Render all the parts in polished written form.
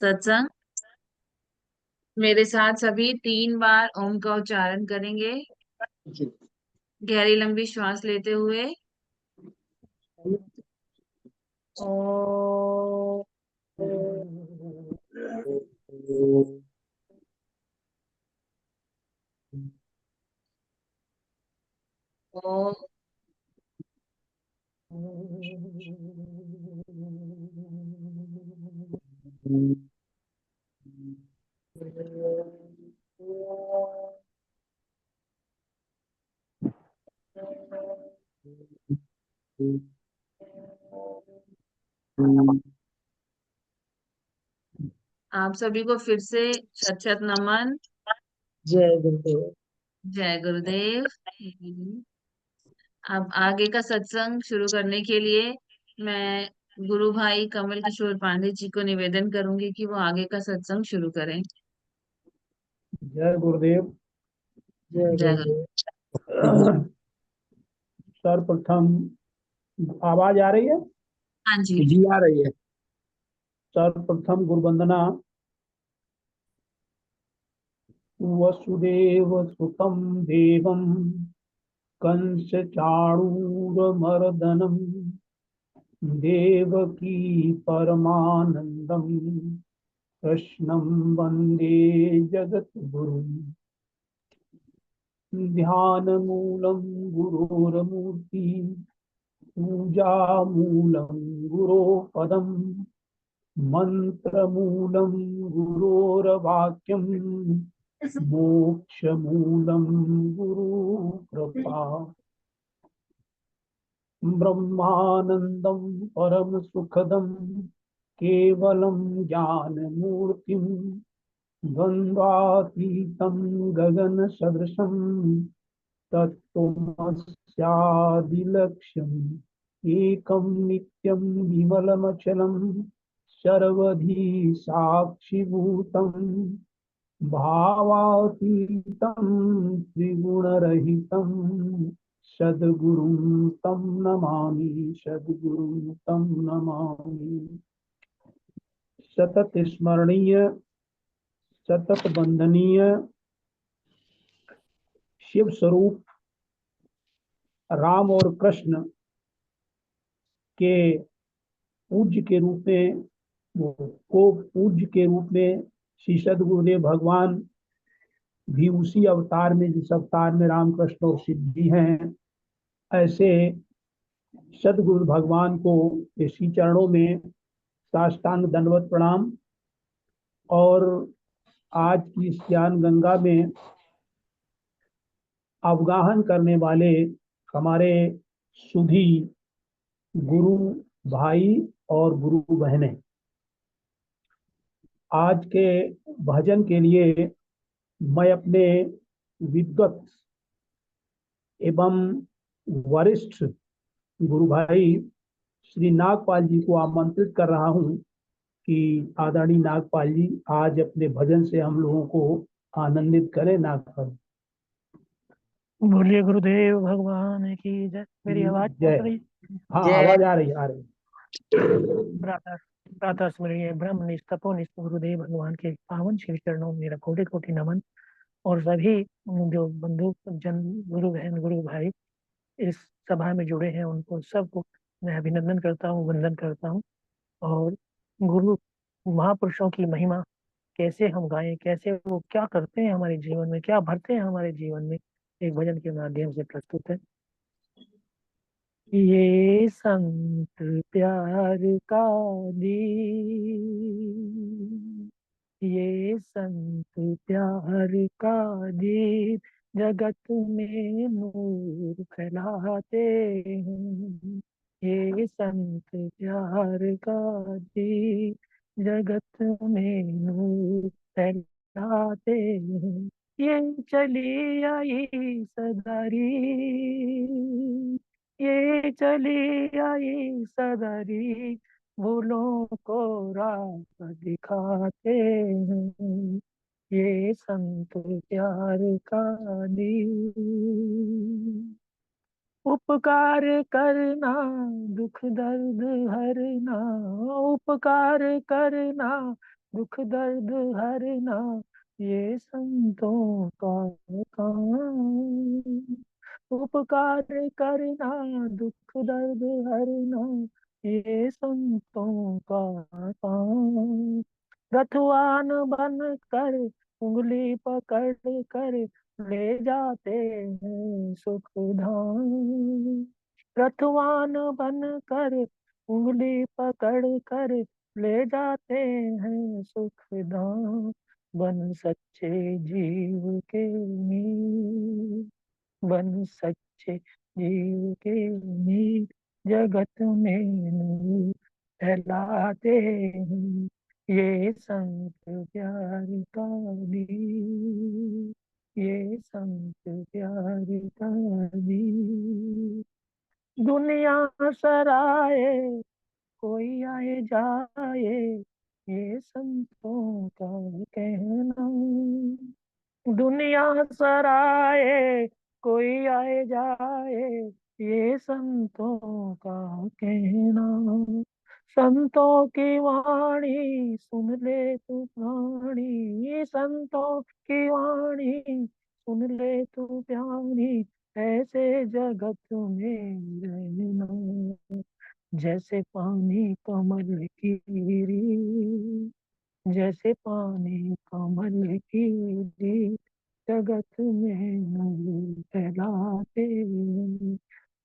सत्संग। मेरे साथ सभी 3 बार ओम का उच्चारण करेंगे। जी। गहरी लंबी श्वास लेते हुए ओ ओम। आप सभी को फिर से शत शत नमन। जय गुरुदेव। जय गुरुदेव। अब आगे का सत्संग शुरू करने के लिए मैं गुरु भाई कमल किशोर पांडे जी को निवेदन करूंगी कि वो आगे का सत्संग शुरू करें। जय गुरुदेव। जय जय गुरु। गुरुदेव। सर्वप्रथम आवाज आ रही है? हाँ जी। जी आ रही है। सर्वप्रथम गुरु वंदना। वसुदेव सुतं देवं कंस चाणूरमर्दनम देवकी परमानंदम कृष्णं वंदे जगद्गुरुं। ध्यानमूलं गुरोरमूर्ति पूजामूलं गुरो पदम मंत्रमूलं गुरोरवाक्यम मोक्षमूलं गुरु कृपा। ब्रह्मानंदं परम सुखदं केवलं ज्ञानमूर्तिं द्वन्द्वातीतं गगनसदृशं तत्त्वमस्यादिलक्ष्यम् एकं नित्यं विमलमचलं सर्वधी साक्षिभूतं भावातीतं त्रिगुणरहितं सद्गुरुं तं नमामि। सद्गुरुं तं नमामि। सतत स्मरणीय सतत वंदनीय शिव स्वरूप राम और कृष्ण के पूज्य के रूप में को पूज्य के रूप में श्री सद्गुरुदेव भगवान भी उसी अवतार में, जिस अवतार में रामकृष्ण और शिव जी हैं, ऐसे सद्गुरु भगवान को इसी चरणों में साष्टांग दंडवत प्रणाम। और आज की इस ज्ञान गंगा में अवगाहन करने वाले हमारे सुधी गुरु भाई और गुरु बहनें, आज के भजन के लिए मैं अपने विद्वत एवं वरिष्ठ गुरु भाई श्री नागपाल जी को आमंत्रित कर रहा हूं कि आदरणीय नागपाल जी आज अपने भजन से हम लोगों को आनंदित करें। नागपाल बोलिए गुरुदेव भगवान की जय। मेरी आवाज जय। पहुंच रही है? हाँ, जय। आवाज आ रही, आ रही। प्रातः प्रातः स्मरणीय ब्रह्म तपोनिष्ठ गुरुदेव भगवान के पावन श्री चरणों में मेरा कोटि कोटि नमन। और सभी जो बंधु जन, गुरु बहन, गुरु भाई इस सभा में जुड़े हैं, उनको सबको मैं अभिनंदन करता हूँ, वंदन करता हूँ। और गुरु महापुरुषों की महिमा कैसे हम गाएं, कैसे वो क्या करते हैं हमारे जीवन में, क्या भरते हैं हमारे जीवन में, एक भजन के माध्यम से प्रस्तुत है। ये संत प्यार का दीप, ये संत प्यार का दीप जगत में नूर फैलाते हैं। ये संत प्यार का दीप जगत में नूर फैलाते हैं। ये चली आई सदारी, ये चली आई सदरी, भूलों को राह दिखाते हैं। ये संत प्यार का दीप, उपकार करना दुख दर्द हरना, उपकार करना दुख दर्द हरना ये संतों का काम। उपकार करना दुख दर्द हरना ये संतों का काम। रथवान बन कर उंगली पकड़ कर ले जाते हैं सुख धाम। रथवान बन कर उंगली पकड़ कर ले जाते हैं सुख धाम। बन सच्चे जीव के मीत, बन सच्चे जीव के मीत, जगत में नूर फैलाते हैं ये संत प्यार का दीप, ये संत प्यार का दीप। दुनिया सराए कोई आए जाए ये संतों का कहना। दुनिया सराए कोई आए जाए ये संतों का कहना। संतों की वाणी सुन ले तू प्राणी, संतों की वाणी सुन ले तू प्यारी, ऐसे जगत में रहना। जैसे पानी कमल की रीत, जैसे पानी कमल की रीत, जगत में नूर फैलाते हैं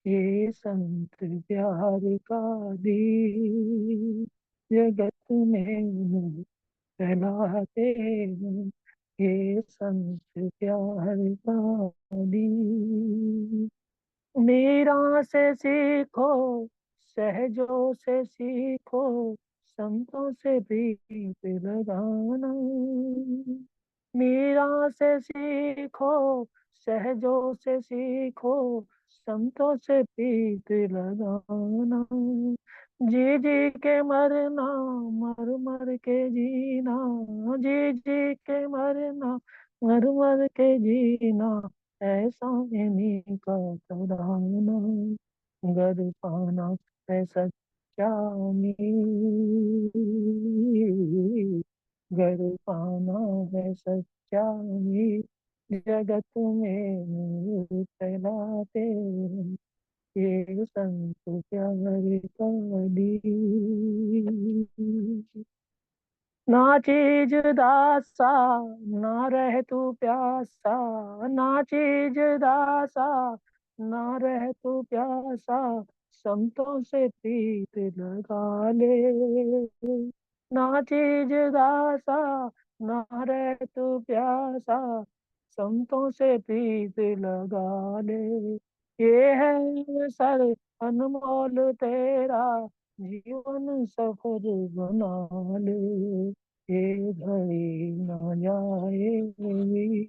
ये संत प्यार का दीप, जगत में नूर फैलाते हैं ये संत प्यार का दीप। मीरा से सीखो सहजों से सीखो संतों से प्रीत लगाना। मीरा से सीखो सहजों से सीखो संतों से प्रीत लगाना। जी जी के मरना मर मर के जीना, जी जी के मरना मर मर के जीना, ऐसा इन्हीं का तराना। गर पाना है सच्चा मीत, गर पाना है सच्चा मीत, जगत में नूर फैलाते हैं ये संत प्यार का दीप। ना चीज दासा ना रह तू प्यासा, ना चीज दासा ना रह तू प्यासा, संतों से प्रीत लगा ले। ना चीज दासा ना रह तू प्यासा, संतों से प्रीत लगा ले। ये है सर अनमोल तेरा जीवन सफर बना ले। ये घड़ी न जाएगी,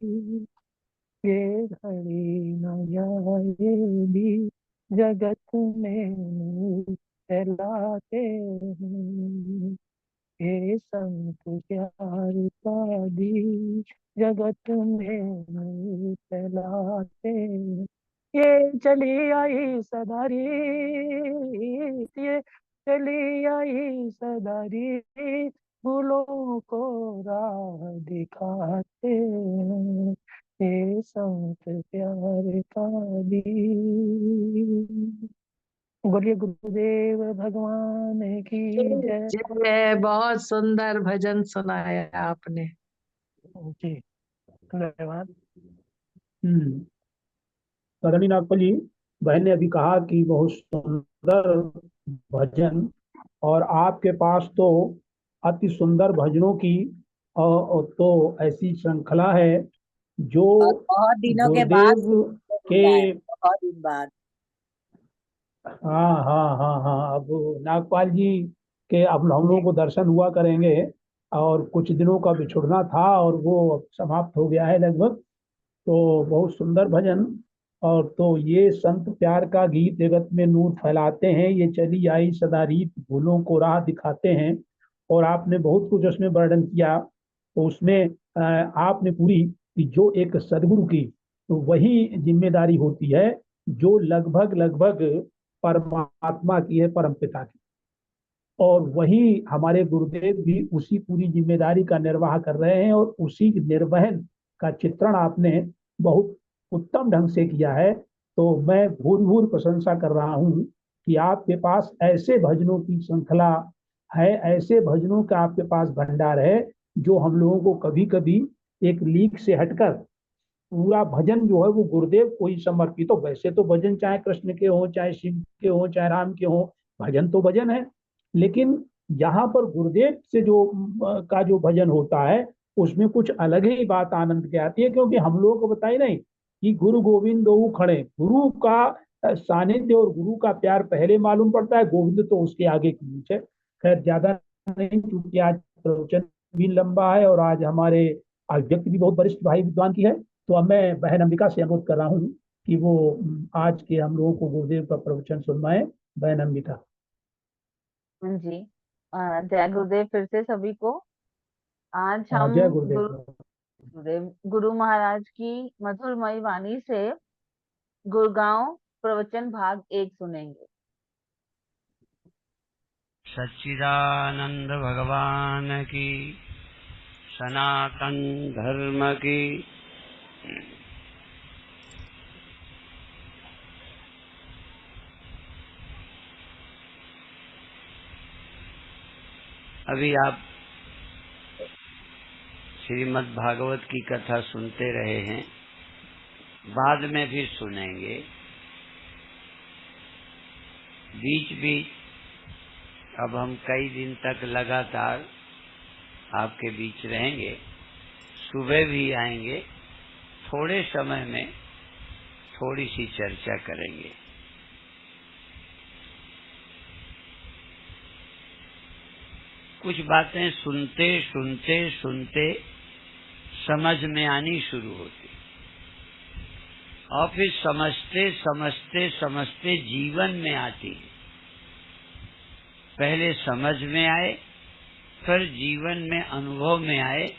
ये घड़ी न जाएगी, जगत में नूर फैलाते हैं ये संत प्यार का दीप, जगत में नूर फैलाते हैं। ये चली आई सदा रीत, ये चली आई सदा रीत, फूलों को राह दिखाते हैं ये संत प्यार का दीप। बोलिए गुरुदेव भगवान की जय। जय। बहुत सुंदर भजन सुनाया आपने। जी धन्यवाद। सदनी नागपल जी, बहन ने अभी कहा कि बहुत सुंदर भजन, और आपके पास तो अति सुंदर भजनों की तो ऐसी श्रृंखला है जो और बहुत दिनों के बाद गुरुदेव के, मिला है, बहुत दिन बाद। हाँ हाँ हाँ हाँ, अब नागपाल जी के अब हम लोगों को दर्शन हुआ करेंगे, और कुछ दिनों का बिछुड़ना था और वो अब समाप्त हो गया है लगभग। तो बहुत सुंदर भजन। और तो ये संत प्यार का गीत, जगत में नूर फैलाते हैं, ये चली आई सदा रीत, भूलों को राह दिखाते हैं। और आपने बहुत कुछ उसमें वर्णन किया। तो उसमें आपने पूरी कि जो एक सदगुरु की तो वही जिम्मेदारी होती है जो लगभग लगभग परमात्मा की है, परम पिता की। और वही हमारे गुरुदेव भी उसी पूरी जिम्मेदारी का निर्वाह कर रहे हैं, और उसी निर्वहन का चित्रण आपने बहुत उत्तम ढंग से किया है। तो मैं भूर भूर प्रशंसा कर रहा हूँ कि आपके पास ऐसे भजनों की श्रृंखला है, ऐसे भजनों का आपके पास भंडार है, जो हम लोगों को कभी कभी एक लीक से हटकर पूरा भजन जो है वो गुरुदेव को ही समर्पित हो। वैसे तो भजन चाहे कृष्ण के हो, चाहे शिव के हो, चाहे राम के हो, भजन तो भजन है, लेकिन यहाँ पर गुरुदेव से जो का जो भजन होता है उसमें कुछ अलग ही बात आनंद की आती है। क्योंकि हम लोगों को बताई नहीं कि गुरु गोविंद दो खड़े, गुरु का सानिध्य और गुरु का प्यार पहले मालूम पड़ता है, गोविंद तो उसके आगे की चीज है। खैर ज्यादा नहीं, क्योंकि आज प्रवचन भी लंबा है और आज हमारे आज व्यक्ति भी बहुत वरिष्ठ भाई विद्वान की है। तो अब मैं बहन अंबिका से अनुरोध कर रहा हूँ कि वो आज के हम लोगों को गुरुदेव का प्रवचन सुनवाए। बहन अंबिका। जी। जय गुरुदेव फिर से सभी को। आज हाँ, हम जय गुरु गुरुदेव। गुरुदेव गुरु महाराज की मधुरमयी वाणी से गुड़गांव प्रवचन भाग 1 सुनेंगे। सच्चिदानंद भगवान की, सनातन धर्म की। अभी आप श्रीमद् भागवत की कथा सुनते रहे हैं, बाद में भी सुनेंगे। बीच बीच अब हम कई दिन तक लगातार आपके बीच रहेंगे, सुबह भी आएंगे, थोड़े समय में थोड़ी सी चर्चा करेंगे। कुछ बातें सुनते सुनते सुनते समझ में आनी शुरू होती, और फिर समझते समझते समझते जीवन में आती। पहले समझ में आए, फिर जीवन में अनुभव में आए,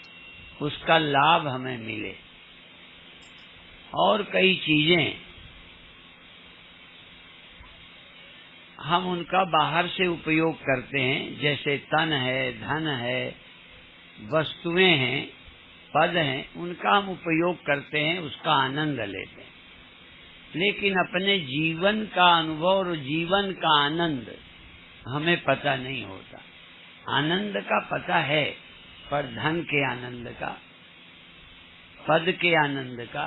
उसका लाभ हमें मिले। और कई चीजें हम उनका बाहर से उपयोग करते हैं, जैसे तन है, धन है, वस्तुएं हैं, पद हैं, उनका हम उपयोग करते हैं, उसका आनंद लेते हैं। लेकिन अपने जीवन का अनुभव और जीवन का आनंद हमें पता नहीं होता। आनंद का पता है, पर धन के आनंद का, पद के आनंद का,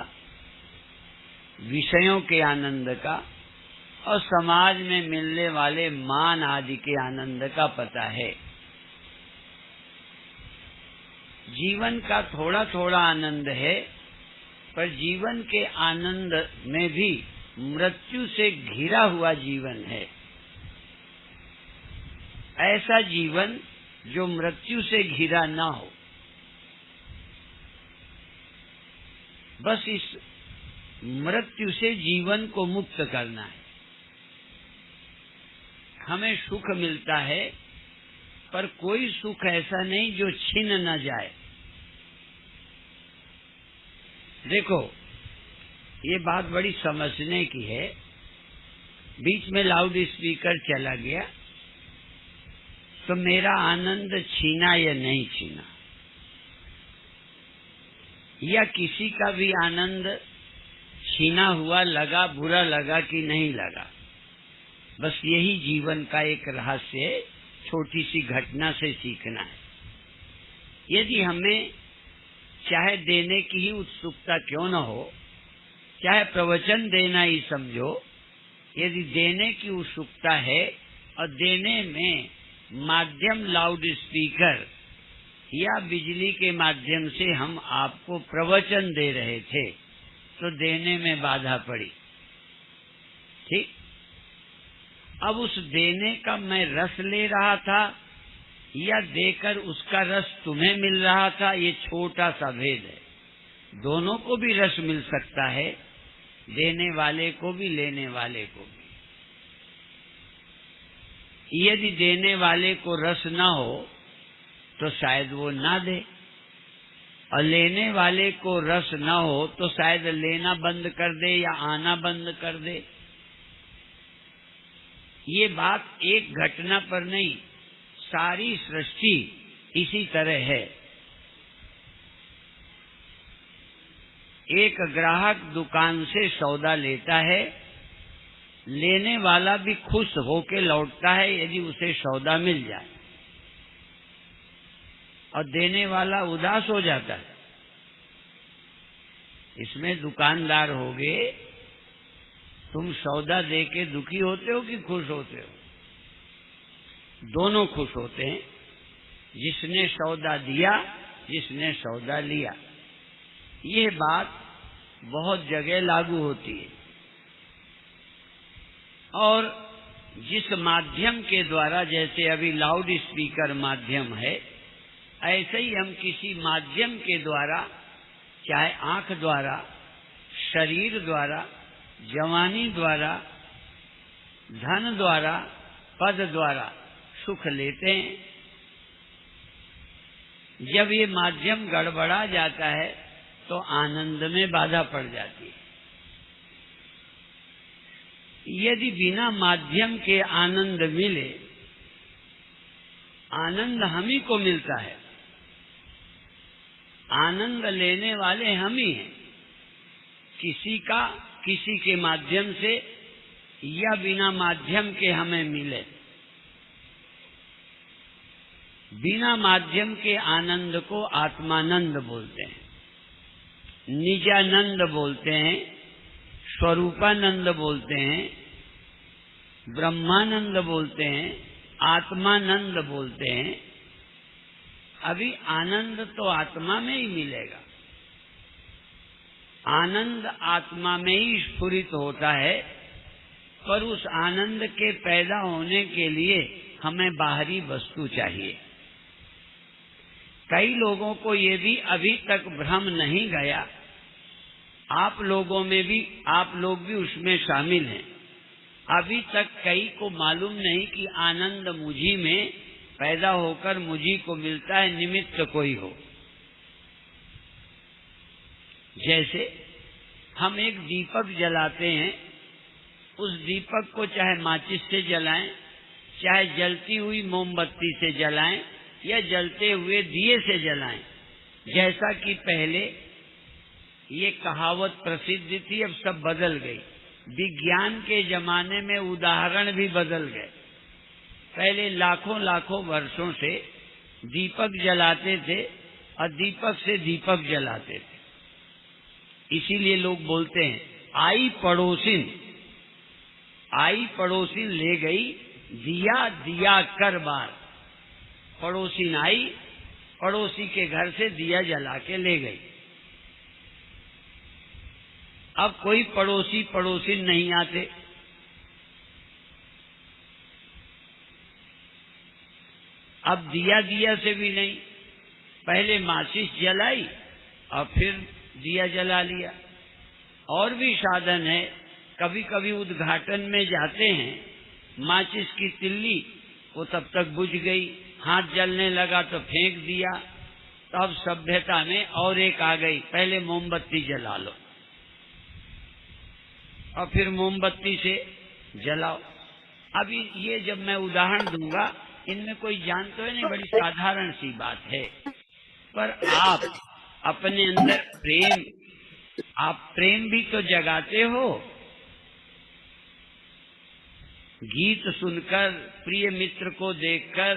विषयों के आनंद का और समाज में मिलने वाले मान आदि के आनंद का पता है। जीवन का थोड़ा थोड़ा आनंद है, पर जीवन के आनंद में भी मृत्यु से घिरा हुआ जीवन है। ऐसा जीवन जो मृत्यु से घिरा ना हो। बस इस मृत्यु से जीवन को मुक्त करना है। हमें सुख मिलता है, पर कोई सुख ऐसा नहीं जो छीन न जाए। देखो, ये बात बड़ी समझने की है। बीच में लाउड स्पीकर चला गया तो मेरा आनंद छीना या नहीं छीना, या किसी का भी आनंद छीना हुआ लगा, बुरा लगा कि नहीं लगा। बस यही जीवन का एक रहस्य है, छोटी सी घटना से सीखना है। यदि हमें चाहे देने की ही उत्सुकता क्यों न हो, चाहे प्रवचन देना ही समझो, यदि देने की उत्सुकता है और देने में माध्यम लाउड स्पीकर या बिजली के माध्यम से हम आपको प्रवचन दे रहे थे, तो देने में बाधा पड़ी। ठीक, अब उस देने का मैं रस ले रहा था या देकर उसका रस तुम्हें मिल रहा था, ये छोटा सा भेद है। दोनों को भी रस मिल सकता है, देने वाले को भी, लेने वाले को भी। यदि देने वाले को रस ना हो तो शायद वो ना दे, और लेने वाले को रस ना हो तो शायद लेना बंद कर दे या आना बंद कर दे। ये बात एक घटना पर नहीं, सारी सृष्टि इसी तरह है। एक ग्राहक दुकान से सौदा लेता है, लेने वाला भी खुश होकर लौटता है यदि उसे सौदा मिल जाए, और देने वाला उदास हो जाता है। इसमें दुकानदार होगे, तुम सौदा देके दुखी होते हो कि खुश होते हो? दोनों खुश होते हैं, जिसने सौदा दिया, जिसने सौदा लिया। ये बात बहुत जगह लागू होती है। और जिस माध्यम के द्वारा, जैसे अभी लाउड स्पीकर माध्यम है, ऐसे ही हम किसी माध्यम के द्वारा, चाहे आंख द्वारा, शरीर द्वारा, जवानी द्वारा, धन द्वारा, पद द्वारा सुख लेते हैं। जब ये माध्यम गड़बड़ा जाता है तो आनंद में बाधा पड़ जाती है। यदि बिना माध्यम के आनंद मिले, आनंद हम ही को मिलता है, आनंद लेने वाले हम ही हैं। किसी के माध्यम से या बिना माध्यम के हमें मिले, बिना माध्यम के आनंद को आत्मानंद बोलते हैं, निजानंद बोलते हैं, स्वरूपानंद बोलते हैं, ब्रह्मानंद बोलते हैं, आत्मानंद बोलते हैं। अभी आनंद तो आत्मा में ही मिलेगा, आनंद आत्मा में ही स्फुरित होता है, पर उस आनंद के पैदा होने के लिए हमें बाहरी वस्तु चाहिए। कई लोगों को ये भी अभी तक भ्रम नहीं गया, आप लोग भी उसमें शामिल हैं। अभी तक कई को मालूम नहीं कि आनंद मुझी में पैदा होकर मुझी को मिलता है, निमित्त कोई हो। जैसे हम एक दीपक जलाते हैं, उस दीपक को चाहे माचिस से जलाएं, चाहे जलती हुई मोमबत्ती से जलाएं, या जलते हुए दिए से जलाएं। जैसा कि पहले ये कहावत प्रसिद्ध थी, अब सब बदल गई। विज्ञान के जमाने में उदाहरण भी बदल गए। पहले लाखों लाखों वर्षों से दीपक जलाते थे और दीपक से दीपक जलाते थे। इसीलिए लोग बोलते हैं आई पड़ोसिन ले गई दिया दिया कर बार। पड़ोसिन आई, पड़ोसी के घर से दिया जला के ले गई। अब कोई पड़ोसिन नहीं आते। अब दिया से भी नहीं, पहले माचिस जलाई और फिर दिया जला लिया। और भी साधन है, कभी कभी उद्घाटन में जाते हैं, माचिस की तिल्ली वो तब तक बुझ गई, हाथ जलने लगा तो फेंक दिया। तब सभ्यता में और एक आ गई, पहले मोमबत्ती जला लो और फिर मोमबत्ती से जलाओ। अभी ये जब मैं उदाहरण दूंगा, इनमें कोई जान तो है नहीं, बड़ी साधारण सी बात है। पर आप अपने अंदर प्रेम भी तो जगाते हो। गीत सुनकर, प्रिय मित्र को देखकर,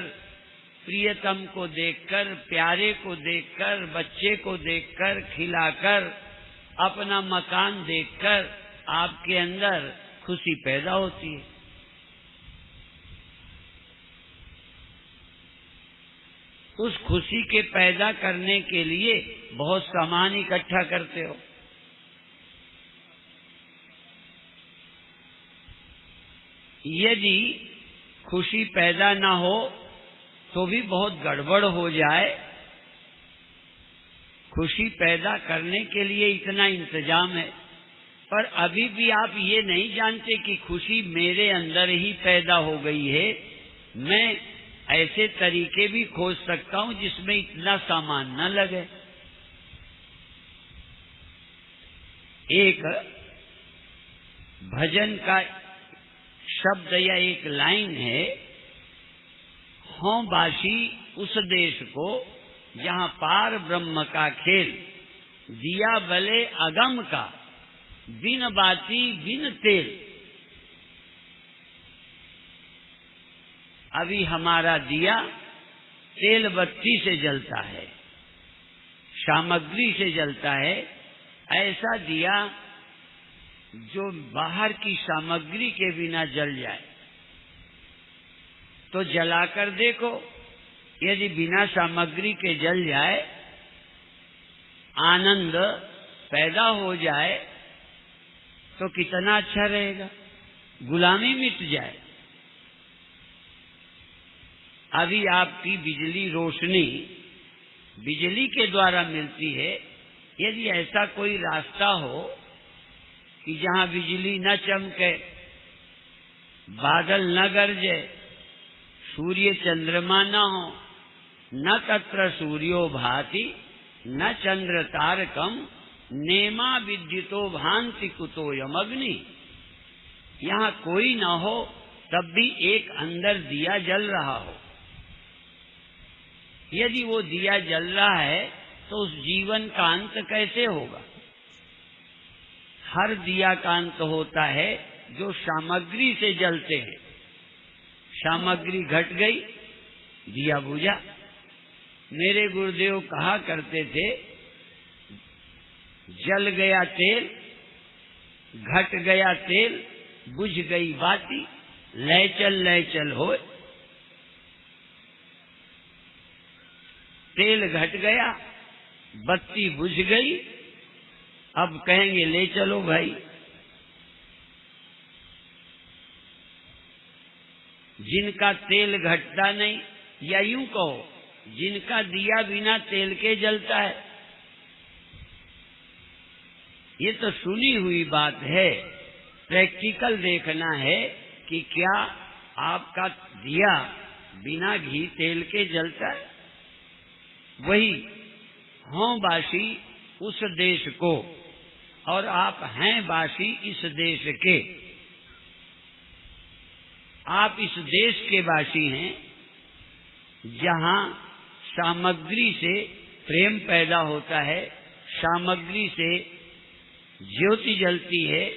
प्रियतम को देखकर, प्यारे को देखकर, बच्चे को देखकर, खिलाकर, अपना मकान देखकर आपके अंदर खुशी पैदा होती है। उस खुशी के पैदा करने के लिए बहुत सामान इकट्ठा करते हो। यदि खुशी पैदा ना हो तो भी बहुत गड़बड़ हो जाए। खुशी पैदा करने के लिए इतना इंतजाम है, पर अभी भी आप ये नहीं जानते कि खुशी मेरे अंदर ही पैदा हो गई है। मैं ऐसे तरीके भी खोज सकता हूं जिसमें इतना सामान न लगे। एक भजन का शब्द या एक लाइन है, हों बासी उस देश को जहाँ पार ब्रह्म का खेल, दिया बले अगम का बिन बाती बिन तेल। अभी हमारा दिया तेल बत्ती से जलता है, सामग्री से जलता है। ऐसा दिया जो बाहर की सामग्री के बिना जल जाए तो जलाकर देखो, यदि बिना सामग्री के जल जाए, आनंद पैदा हो जाए तो कितना अच्छा रहेगा, गुलामी मिट जाए। अभी आपकी बिजली रोशनी बिजली के द्वारा मिलती है। यदि ऐसा कोई रास्ता हो कि जहां बिजली न चमके, बादल न गरजे, सूर्य चंद्रमा न हो, न तत्र सूर्यो भाति न चंद्र तारकम नेमा विद्युतो भांति कुतोयम अग्नि, यहाँ कोई न हो तब भी एक अंदर दिया जल रहा हो। यदि वो दिया जल रहा है तो उस जीवन का अंत कैसे होगा? हर दिया का अंत होता है जो सामग्री से जलते हैं। सामग्री घट गई, दिया बुझा। मेरे गुरुदेव कहा करते थे, जल गया तेल, घट गया तेल, बुझ गई बाती, ले चल होए। तेल घट गया, बत्ती बुझ गई, अब कहेंगे ले चलो भाई। जिनका तेल घटता नहीं, या यूं कहो जिनका दिया बिना तेल के जलता है, ये तो सुनी हुई बात है। प्रैक्टिकल देखना है कि क्या आपका दिया बिना घी तेल के जलता है। वही हों बासी उस देश को, और आप हैं बासी इस देश के। आप इस देश के बासी हैं जहां सामग्री से प्रेम पैदा होता है, सामग्री से ज्योति जलती है,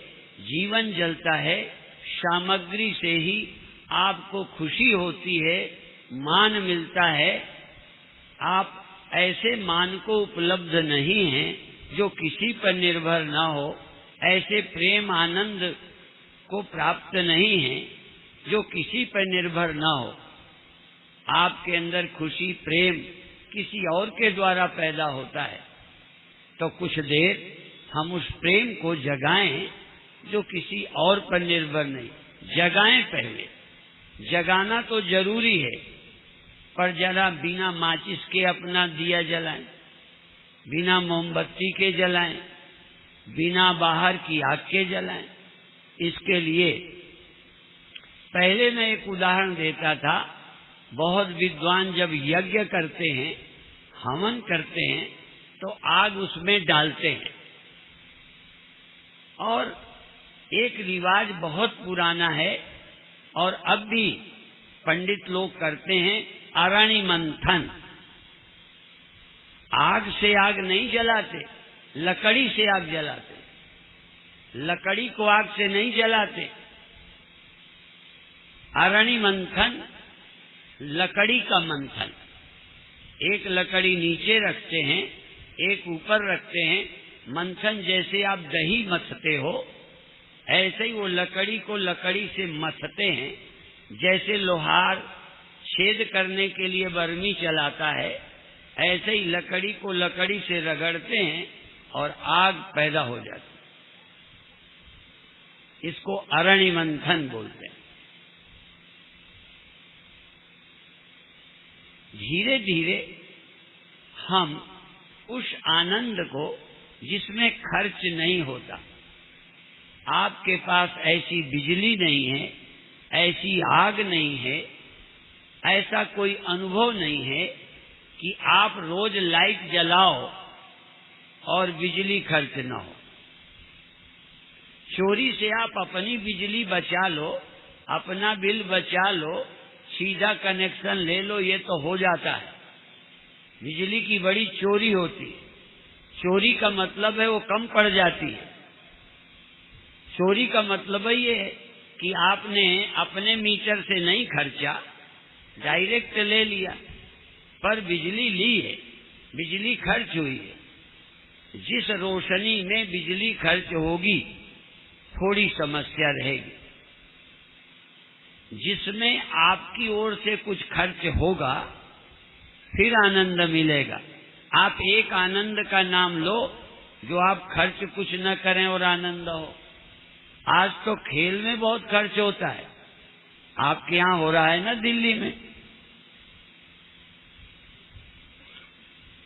जीवन जलता है। सामग्री से ही आपको खुशी होती है, मान मिलता है। आप ऐसे मान को उपलब्ध नहीं हैं जो किसी पर निर्भर न हो, ऐसे प्रेम आनंद को प्राप्त नहीं है जो किसी पर निर्भर न हो। आपके अंदर खुशी प्रेम किसी और के द्वारा पैदा होता है, तो कुछ देर हम उस प्रेम को जगाएं जो किसी और पर निर्भर नहीं। जगाएं, पहले जगाना तो जरूरी है, पर जरा बिना माचिस के अपना दिया जलाएं, बिना मोमबत्ती के जलाएं, बिना बाहर की आग के जलाएं। इसके लिए पहले मैं एक उदाहरण देता था। बहुत विद्वान जब यज्ञ करते हैं, हवन करते हैं, तो आग उसमें डालते हैं। और एक रिवाज बहुत पुराना है और अब भी पंडित लोग करते हैं, अरणि मंथन। आग से आग नहीं जलाते, लकड़ी से आग जलाते। लकड़ी को आग से नहीं जलाते। अरणि मंथन, लकड़ी का मंथन। एक लकड़ी नीचे रखते हैं, एक ऊपर रखते हैं। मंथन जैसे आप दही मथते हो, ऐसे ही वो लकड़ी को लकड़ी से मथते हैं। जैसे लोहार छेद करने के लिए बर्मी चलाता है, ऐसे ही लकड़ी को लकड़ी से रगड़ते हैं और आग पैदा हो जाती है। इसको अरणि मंथन बोलते हैं। धीरे धीरे हम उस आनंद को जिसमें खर्च नहीं होता, आपके पास ऐसी बिजली नहीं है, ऐसी आग नहीं है, ऐसा कोई अनुभव नहीं है कि आप रोज लाइट जलाओ और बिजली खर्च न हो। चोरी से आप अपनी बिजली बचा लो, अपना बिल बचा लो, सीधा कनेक्शन ले लो ये तो हो जाता है। बिजली की बड़ी चोरी होती है। चोरी का मतलब है वो कम पड़ जाती है। चोरी का मतलब ये है कि आपने अपने मीटर से नहीं खर्चा, डायरेक्ट ले लिया, पर बिजली ली है, बिजली खर्च हुई है। जिस रोशनी में बिजली खर्च होगी थोड़ी समस्या रहेगी, जिसमें आपकी ओर से कुछ खर्च होगा फिर आनंद मिलेगा। आप एक आनंद का नाम लो जो आप खर्च कुछ न करें और आनंद हो। आज तो खेल में बहुत खर्च होता है, आपके यहाँ हो रहा है ना दिल्ली में।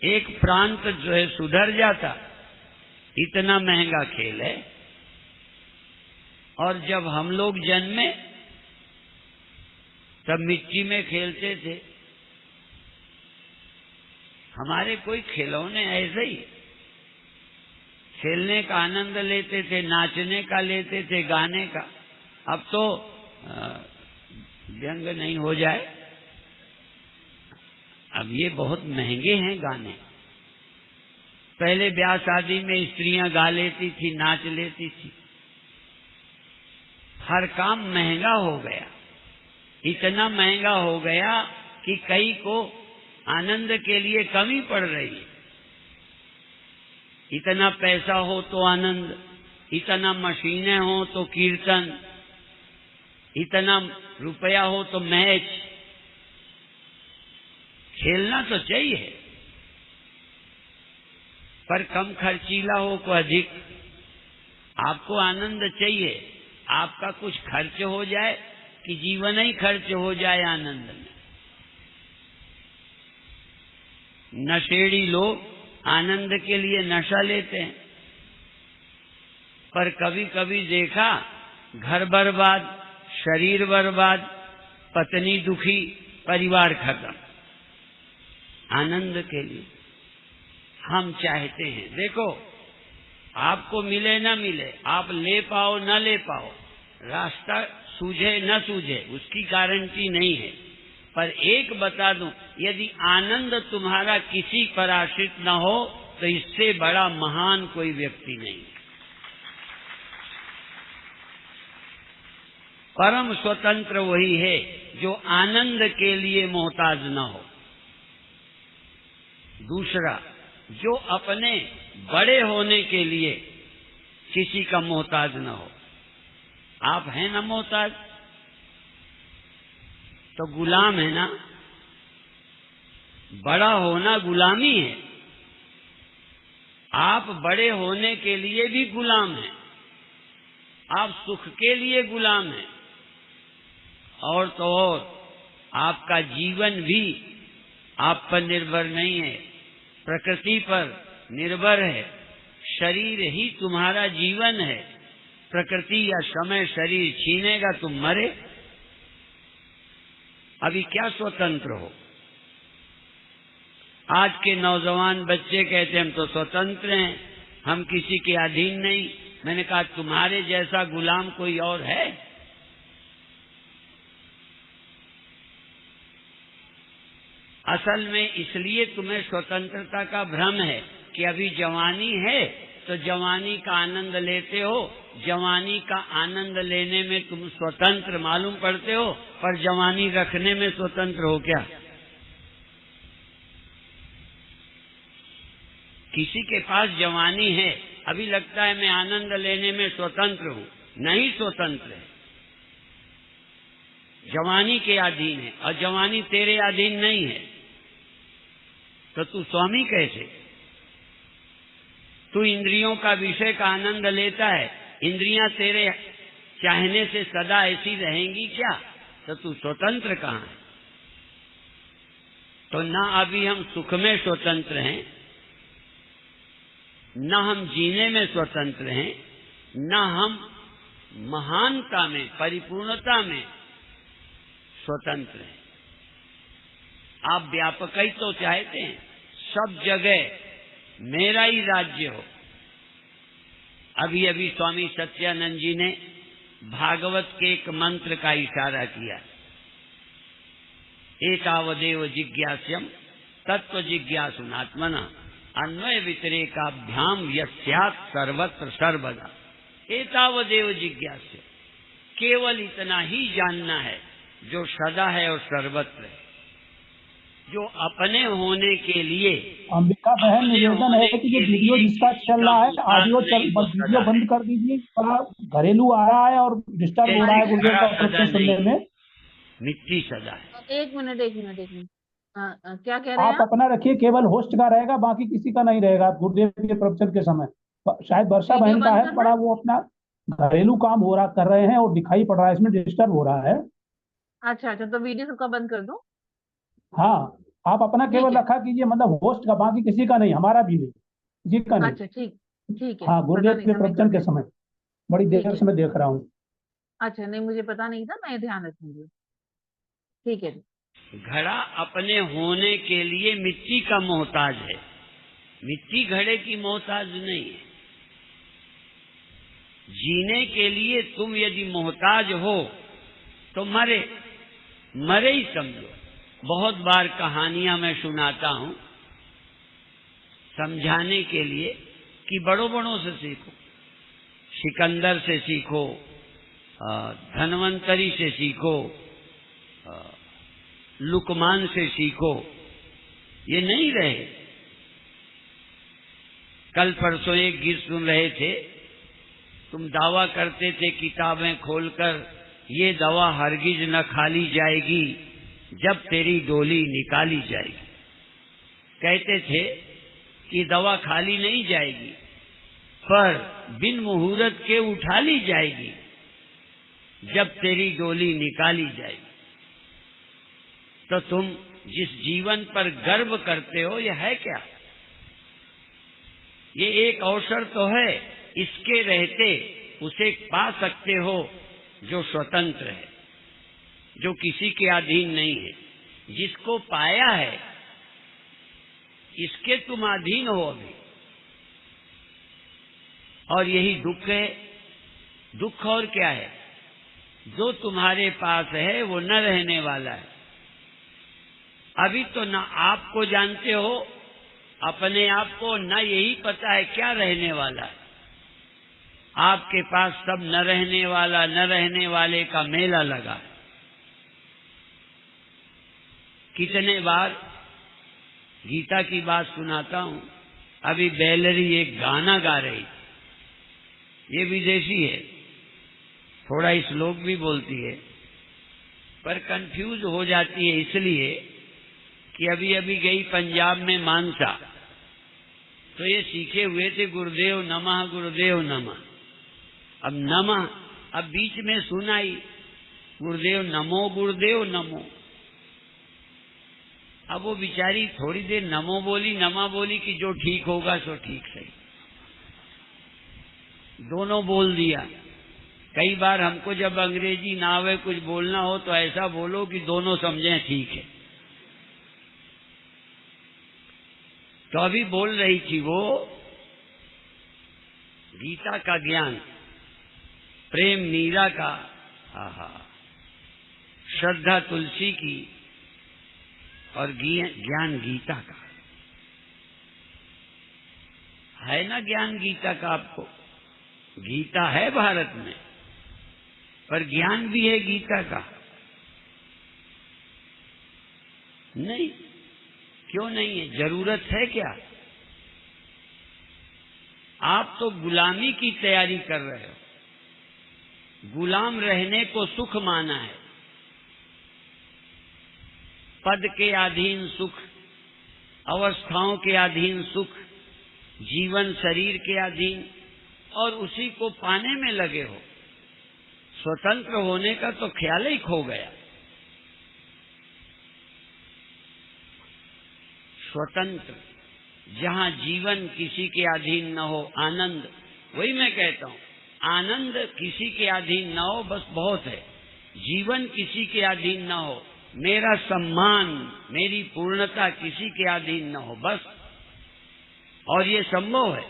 एक प्रांत जो है सुधर जाता, इतना महंगा खेल है। और जब हम लोग जन्मे तब मिट्टी में खेलते थे। हमारे कोई खिलौने ऐसे ही खेलने का आनंद लेते थे, नाचने का लेते थे, गाने का। अब तो व्यंग नहीं हो जाए, अब ये बहुत महंगे हैं गाने। पहले ब्याह शादी में स्त्रियां गा लेती थी, नाच लेती थी। हर काम महंगा हो गया, इतना महंगा हो गया कि कई को आनंद के लिए कमी पड़ रही है। इतना पैसा हो तो आनंद, इतना मशीनें हो तो कीर्तन, इतना रुपया हो तो मैच। खेलना तो चाहिए पर कम खर्चीला हो को अधिक। आपको आनंद चाहिए, आपका कुछ खर्च हो जाए कि जीवन ही खर्च हो जाए आनंद में। नशेड़ी लोग आनंद के लिए नशा लेते हैं, पर कभी कभी देखा घर बर्बाद, शरीर बर्बाद, पत्नी दुखी, परिवार खत्म। आनंद के लिए हम चाहते हैं, देखो आपको मिले न मिले, आप ले पाओ न ले पाओ, रास्ता सूझे न सूझे, उसकी गारंटी नहीं है। पर एक बता दूं, यदि आनंद तुम्हारा किसी पर आश्रित न हो तो इससे बड़ा महान कोई व्यक्ति नहीं। परम स्वतंत्र वही है जो आनंद के लिए मोहताज न हो। दूसरा, जो अपने बड़े होने के लिए किसी का मोहताज न हो। आप हैं ना मोहताज, तो गुलाम है ना। बड़ा होना गुलामी है। आप बड़े होने के लिए भी गुलाम हैं, आप सुख के लिए गुलाम हैं। और तो और आपका जीवन भी आप पर निर्भर नहीं है, प्रकृति पर निर्भर है। शरीर ही तुम्हारा जीवन है। प्रकृति या समय शरीर छीनेगा तुम मरे। अभी क्या स्वतंत्र हो। आज के नौजवान बच्चे कहते हैं हम तो स्वतंत्र हैं, हम किसी के अधीन नहीं। मैंने कहा तुम्हारे जैसा गुलाम कोई और है? असल में इसलिए तुम्हें स्वतंत्रता का भ्रम है कि अभी जवानी है तो जवानी का आनंद लेते हो। जवानी का आनंद लेने में तुम स्वतंत्र मालूम पड़ते हो, पर जवानी रखने में स्वतंत्र हो क्या? किसी के पास जवानी है, अभी लगता है मैं आनंद लेने में स्वतंत्र हूं। नहीं स्वतंत्र है, जवानी के अधीन है। और जवानी तेरे अधीन नहीं है तो तू स्वामी कैसे? तू इंद्रियों का विषय का आनंद लेता है, इंद्रियां तेरे चाहने से सदा ऐसी रहेंगी क्या? तो तू स्वतंत्र कहाँ है? तो ना अभी हम सुख में स्वतंत्र हैं, न हम जीने में स्वतंत्र हैं, न हम महानता में, परिपूर्णता में स्वतंत्र हैं। आप व्यापक ही तो चाहते हैं, सब जगह मेरा ही राज्य हो। अभी अभी स्वामी सत्यानंद जी ने भागवत के एक मंत्र का इशारा किया। एतावदेव जिज्ञास्यम तत्व जिज्ञासुनात्मना अन्वय व्यतिरेकाभ्याम यस्यात् सर्वत्र सर्वदा। एतावदेव जिज्ञास्य, केवल इतना ही जानना है जो सदा है और सर्वत्र है, जो अपने होने के लिए। अंबिका बहन, निवेदन है कि ये वीडियो जिसका चल रहा है वीडियो बंद कर दीजिए, थोड़ा घरेलू आ रहा है और डिस्टर्ब हो रहा है गुरुदेव का प्रवचन सुनने में। मिट्टी सदा है। एक मिनट एक मिनट एक मिनट। क्या कह रहे हैं आप अपना रखिए, केवल होस्ट का रहेगा, बाकी किसी का नहीं रहेगा गुरुदेव के प्रवचन के समय। शायद वर्षा वीडियो बहन का बंद है, करना बड़ा है? वो अपना घरेलू काम हो रहा कर रहे हैं और दिखाई पड़ रहा है, इसमें डिस्टर्ब हो रहा है। अच्छा अच्छा, तो वीडियो सबका बंद कर दो। हाँ, आप अपना ठीक केवल है। रखा कीजिए, मतलब होस्ट का, बाकी किसी का नहीं, हमारा भी नहीं, किसी का नहीं। अच्छा ठीक, ठीक है, हाँ, पता गुरुदेव नहीं के था, मैं कर प्रवचन के देती समय हूँ। बड़ी ठीक देर है। से मैं देख रहा हूँ। अच्छा नहीं, मुझे पता नहीं था, मैं ध्यान रखूंगी। ठीक है। घड़ा अपने होने के लिए मिट्टी का मोहताज है, मिट्टी घड़े की मोहताज नहीं है। जीने के लिए तुम यदि मोहताज हो तो मरे, मरे ही समझो। बहुत बार कहानियां मैं सुनाता हूं समझाने के लिए कि बड़ों बड़ों से सीखो, सिकंदर से सीखो, धनवंतरी से सीखो, लुकमान से सीखो, ये नहीं रहे। कल परसों एक गीत सुन रहे थे, तुम दावा करते थे किताबें खोलकर ये दवा हरगिज न खाली जाएगी जब तेरी डोली निकाली जाएगी। कहते थे कि दवा खाली नहीं जाएगी, पर बिन मुहूर्त के उठा ली जाएगी जब तेरी डोली निकाली जाएगी। तो तुम जिस जीवन पर गर्व करते हो, यह है क्या? ये एक अवसर तो है, इसके रहते उसे पा सकते हो जो स्वतंत्र है, जो किसी के अधीन नहीं है। जिसको पाया है इसके तुम अधीन हो अभी, और यही दुख है। दुख और क्या है? जो तुम्हारे पास है वो न रहने वाला है। अभी तो न आपको जानते हो अपने आप को, न यही पता है क्या रहने वाला है। आपके पास सब न रहने वाला, न रहने वाले का मेला लगा है। कितने बार गीता की बात सुनाता हूं। अभी बेलरी एक गाना गा रही, ये विदेशी है, थोड़ा श्लोक भी बोलती है, पर कंफ्यूज हो जाती है इसलिए कि अभी अभी गई पंजाब में मानसा, तो ये सीखे हुए थे गुरुदेव नमः, गुरुदेव नमः। अब नमः, अब बीच में सुनाई गुरुदेव नमो, गुरुदेव नमो। अब वो बिचारी थोड़ी देर नमो बोली, नमा बोली कि जो ठीक होगा सो ठीक सही, दोनों बोल दिया। कई बार हमको जब अंग्रेजी ना आवे कुछ बोलना हो तो ऐसा बोलो कि दोनों समझें ठीक है। तो अभी बोल रही थी वो गीता का ज्ञान, प्रेम मीरा का, आहा, श्रद्धा तुलसी की, और ज्ञान गीता का है ना। ज्ञान गीता का आपको, गीता है भारत में, पर ज्ञान भी है गीता का नहीं? क्यों नहीं है? जरूरत है क्या? आप तो गुलामी की तैयारी कर रहे हो। गुलाम रहने को सुख माना है, पद के अधीन सुख, अवस्थाओं के अधीन सुख, जीवन शरीर के अधीन, और उसी को पाने में लगे हो। स्वतंत्र होने का तो ख्याल ही खो गया। स्वतंत्र जहां जीवन किसी के अधीन न हो, आनंद, वही मैं कहता हूं, आनंद किसी के अधीन न हो बस बहुत है। जीवन किसी के अधीन न हो, मेरा सम्मान, मेरी पूर्णता किसी के अधीन न हो बस। और ये संभव है,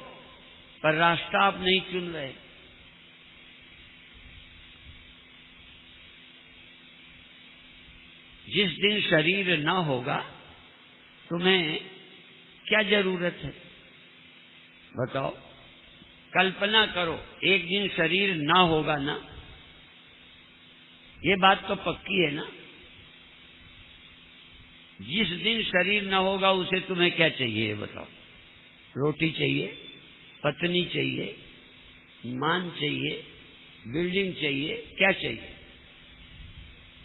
पर रास्ता आप नहीं चुन रहे। जिस दिन शरीर न होगा तुम्हें क्या जरूरत है? बताओ, कल्पना करो, एक दिन शरीर ना होगा ना, ये बात तो पक्की है ना। जिस दिन शरीर ना होगा उसे तुम्हें क्या चाहिए बताओ? रोटी चाहिए, पत्नी चाहिए, मान चाहिए, बिल्डिंग चाहिए, क्या चाहिए?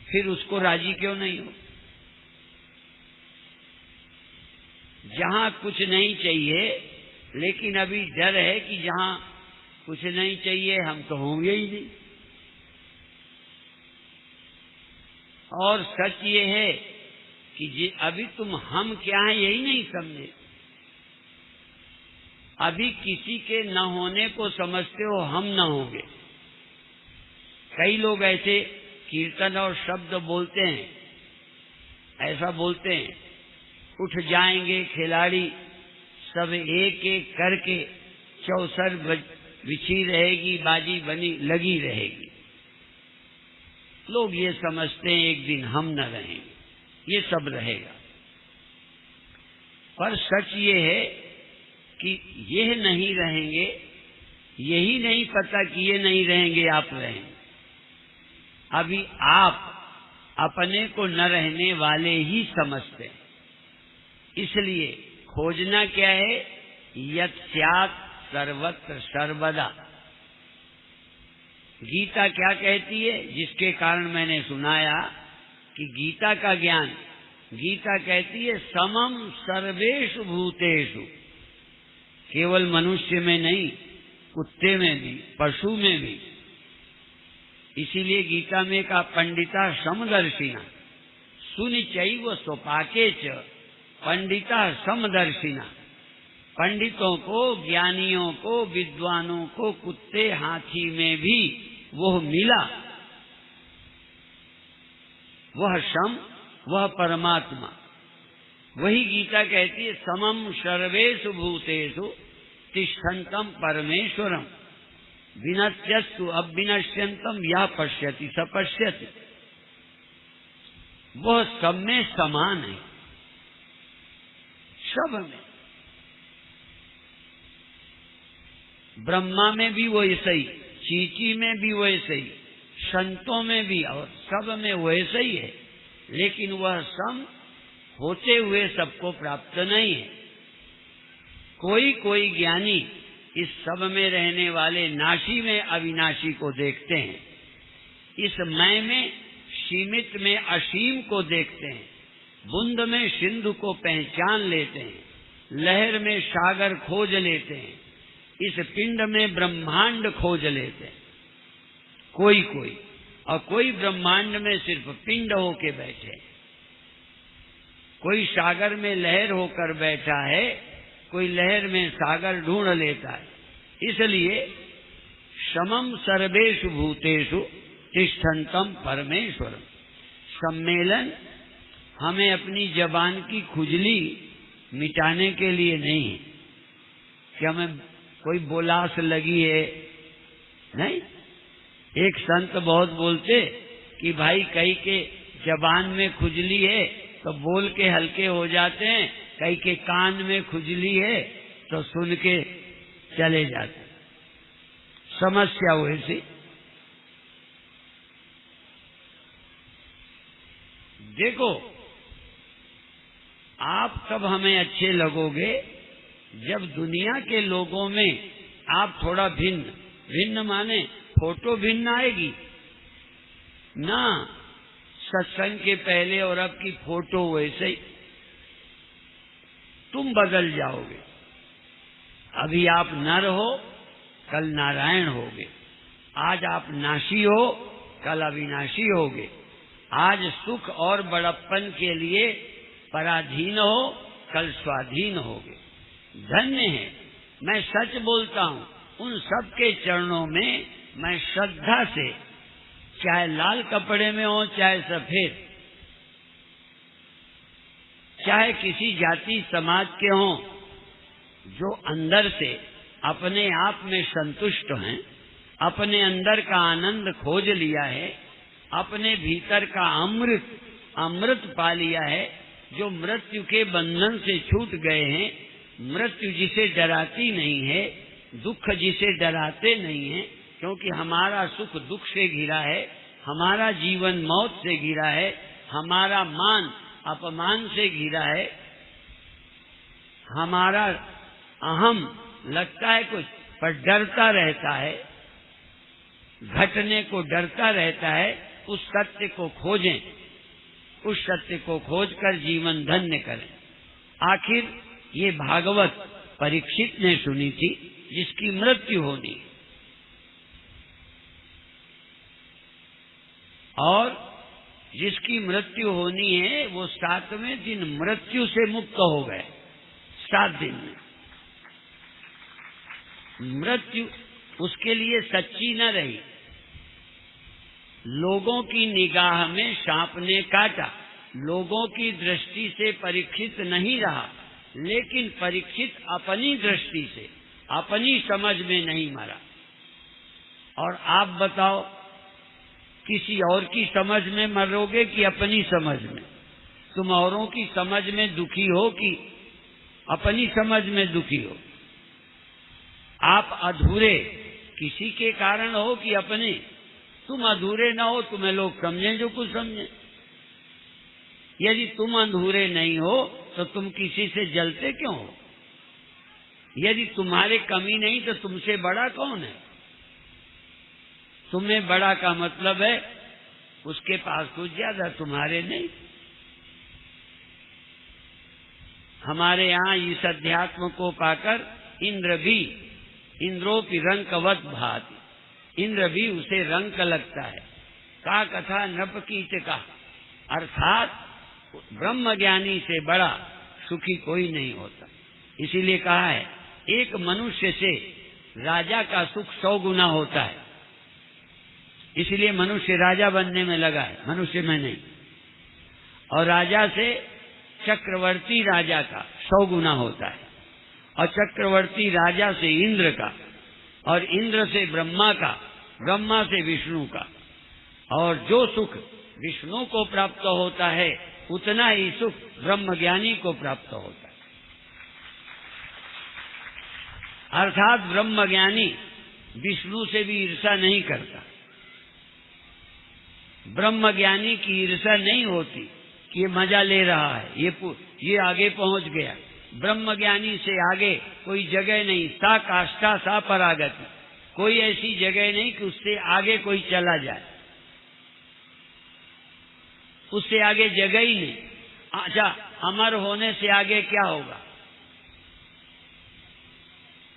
फिर उसको राजी क्यों नहीं हो? जहां कुछ नहीं चाहिए, लेकिन अभी डर है कि जहां कुछ नहीं चाहिए हम तो होंगे ही नहीं। और सच ये है कि अभी तुम हम क्या हैं यही नहीं समझे। अभी किसी के न होने को समझते हो हम न होंगे। कई लोग ऐसे कीर्तन और शब्द बोलते हैं, ऐसा बोलते हैं, उठ जाएंगे खिलाड़ी सब एक एक करके, चौसर बिछी रहेगी, बाजी बनी लगी रहेगी। लोग ये समझते हैं एक दिन हम न रहेंगे, ये सब रहेगा। पर सच ये है कि ये नहीं रहेंगे, यही नहीं पता कि ये नहीं रहेंगे, आप रहेंगे। अभी आप अपने को न रहने वाले ही समझते हैं। इसलिए खोजना क्या है? यत् स्यात् सर्वत्र सर्वदा। गीता क्या कहती है? जिसके कारण मैंने सुनाया कि गीता का ज्ञान, गीता कहती है समम सर्वेषु भूतेषु, केवल मनुष्य में नहीं, कुत्ते में भी, पशु में भी। इसीलिए गीता में कहा पंडिता समदर्शिना सुनि चैव स्वपाके च पंडिता समदर्शिना। पंडितों को, ज्ञानियों को, विद्वानों को कुत्ते हाथी में भी वह मिला, वह सम, वह परमात्मा। वही गीता कहती है समम सर्वेषु भूतेषु तिष्ठन्तम परमेश्वरम विनश्यस्तु अविनश्यन्तम यः पश्यति स पश्यति। वह सब में समान है, सब में। ब्रह्मा में भी वो ऐसा ही, चींटी में भी वो ऐसा ही, संतों में भी, और सब में वो ऐसा ही है। लेकिन वह सम होते हुए सबको प्राप्त नहीं है। कोई कोई ज्ञानी इस सब में रहने वाले नाशी में अविनाशी को देखते हैं, इस मैं में सीमित में असीम को देखते हैं, बूंद में सिंधु को पहचान लेते हैं, लहर में सागर खोज लेते हैं, इस पिंड में ब्रह्मांड खोज लेते हैं। कोई कोई, और कोई ब्रह्मांड में सिर्फ पिंड होके बैठे, कोई सागर में लहर होकर बैठा है, कोई लहर में सागर ढूंढ लेता है। इसलिए समम सर्वेषु भूतेषु तिष्ठन्तम परमेश्वरम। सम्मेलन हमें अपनी जबान की खुजली मिटाने के लिए नहीं है कि हमें कोई बोलास लगी है, नहीं। एक संत बहुत बोलते कि भाई कई के जबान में खुजली है तो बोल के हल्के हो जाते हैं, कई के कान में खुजली है तो सुन के चले जाते। समस्या वैसी। देखो, आप तब हमें अच्छे लगोगे जब दुनिया के लोगों में आप थोड़ा भिन्न, भिन्न माने फोटो भिन्न आएगी ना। सत्संग के पहले और अब की फोटो वैसे ही, तुम बदल जाओगे। अभी आप नर हो, कल नारायण होगे। आज आप नाशी हो, कल अविनाशी होगे। आज सुख और बड़प्पन के लिए पराधीन हो, कल स्वाधीन होगे। धन्य है, मैं सच बोलता हूँ, उन सब के चरणों में मैं श्रद्धा से, चाहे लाल कपड़े में हो चाहे सफेद, चाहे किसी जाति समाज के हों, जो अंदर से अपने आप में संतुष्ट हैं, अपने अंदर का आनंद खोज लिया है, अपने भीतर का अमृत अमृत पा लिया है, जो मृत्यु के बंधन से छूट गए हैं, मृत्यु जिसे डराती नहीं है, दुख जिसे डराते नहीं है, क्योंकि हमारा सुख दुख से घिरा है, हमारा जीवन मौत से घिरा है, हमारा मान अपमान से घिरा है, हमारा अहम लगता है कुछ पर डरता रहता है, घटने को डरता रहता है। उस सत्य को खोजें, उस सत्य को खोजकर जीवन धन्य करें। आखिर ये भागवत परीक्षित ने सुनी थी, जिसकी मृत्यु होनी, और जिसकी मृत्यु होनी है वो 7वें दिन मृत्यु से मुक्त हो गए। 7 दिन में मृत्यु उसके लिए सच्ची न रही। लोगों की निगाह में सांप ने काटा, लोगों की दृष्टि से परीक्षित नहीं रहा, लेकिन परीक्षित अपनी दृष्टि से, अपनी समझ में नहीं मरा। और आप बताओ, किसी और की समझ में मरोगे कि अपनी समझ में? तुम औरों की समझ में दुखी हो कि अपनी समझ में दुखी हो? आप अधूरे किसी के कारण हो कि अपने? तुम अधूरे ना हो, तुम्हें लोग समझें जो कुछ समझें। यदि तुम अधूरे नहीं हो तो तुम किसी से जलते क्यों हो? यदि तुम्हारे कमी नहीं तो तुमसे बड़ा कौन है? तुम्हें बड़ा का मतलब है उसके पास कुछ ज्यादा, तुम्हारे नहीं। हमारे यहाँ इस अध्यात्म को पाकर इंद्र भी, इंद्रोपि रंकवत भाति, इंद्र भी उसे रंक लगता है। का कथा नृप कीच का, अर्थात ब्रह्म ज्ञानी से बड़ा सुखी कोई नहीं होता। इसीलिए कहा है, एक मनुष्य से राजा का सुख 100 गुना होता है। इसलिए मनुष्य राजा बनने में लगा है, मनुष्य में नहीं। और राजा से चक्रवर्ती राजा का 100 गुना होता है, और चक्रवर्ती राजा से इंद्र का, और इंद्र से ब्रह्मा का, ब्रह्मा से विष्णु का। और जो सुख विष्णु को प्राप्त होता है उतना ही सुख ब्रह्मज्ञानी को प्राप्त होता है। अर्थात ब्रह्मज्ञानी विष्णु से भी ईर्ष्या नहीं करता। ब्रह्मज्ञानी की ईर्ष्या नहीं होती कि ये मजा ले रहा है, ये आगे पहुंच गया। ब्रह्मज्ञानी से आगे कोई जगह नहीं, सा काष्ठा सा परागति, कोई ऐसी जगह नहीं कि उससे आगे कोई चला जाए, उससे आगे जगह ही नहीं। अच्छा, अमर होने से आगे क्या होगा?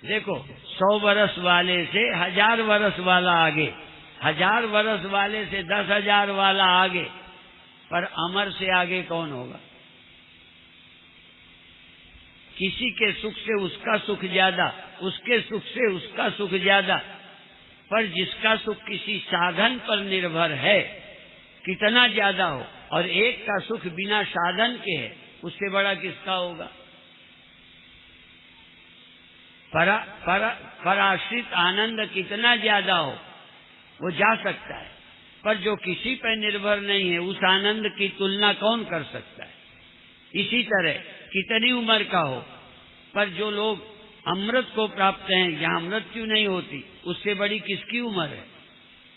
देखो, 100 वर्ष वाले से 1000 वर्ष वाला आगे, 1000 वर्ष वाले से 10,000 वाला आगे, पर अमर से आगे कौन होगा? किसी के सुख से उसका सुख ज्यादा, उसके सुख से उसका सुख ज्यादा, पर जिसका सुख किसी साधन पर निर्भर है, कितना ज्यादा हो, और एक का सुख बिना साधन के है, उससे बड़ा किसका होगा? पराश्रित आनंद कितना ज्यादा हो वो जा सकता है, पर जो किसी पर निर्भर नहीं है उस आनंद की तुलना कौन कर सकता है? इसी तरह कितनी उम्र का हो, पर जो लोग अमृत को प्राप्त हैं, जहाँ मृत्यु नहीं होती, उससे बड़ी किसकी उम्र है?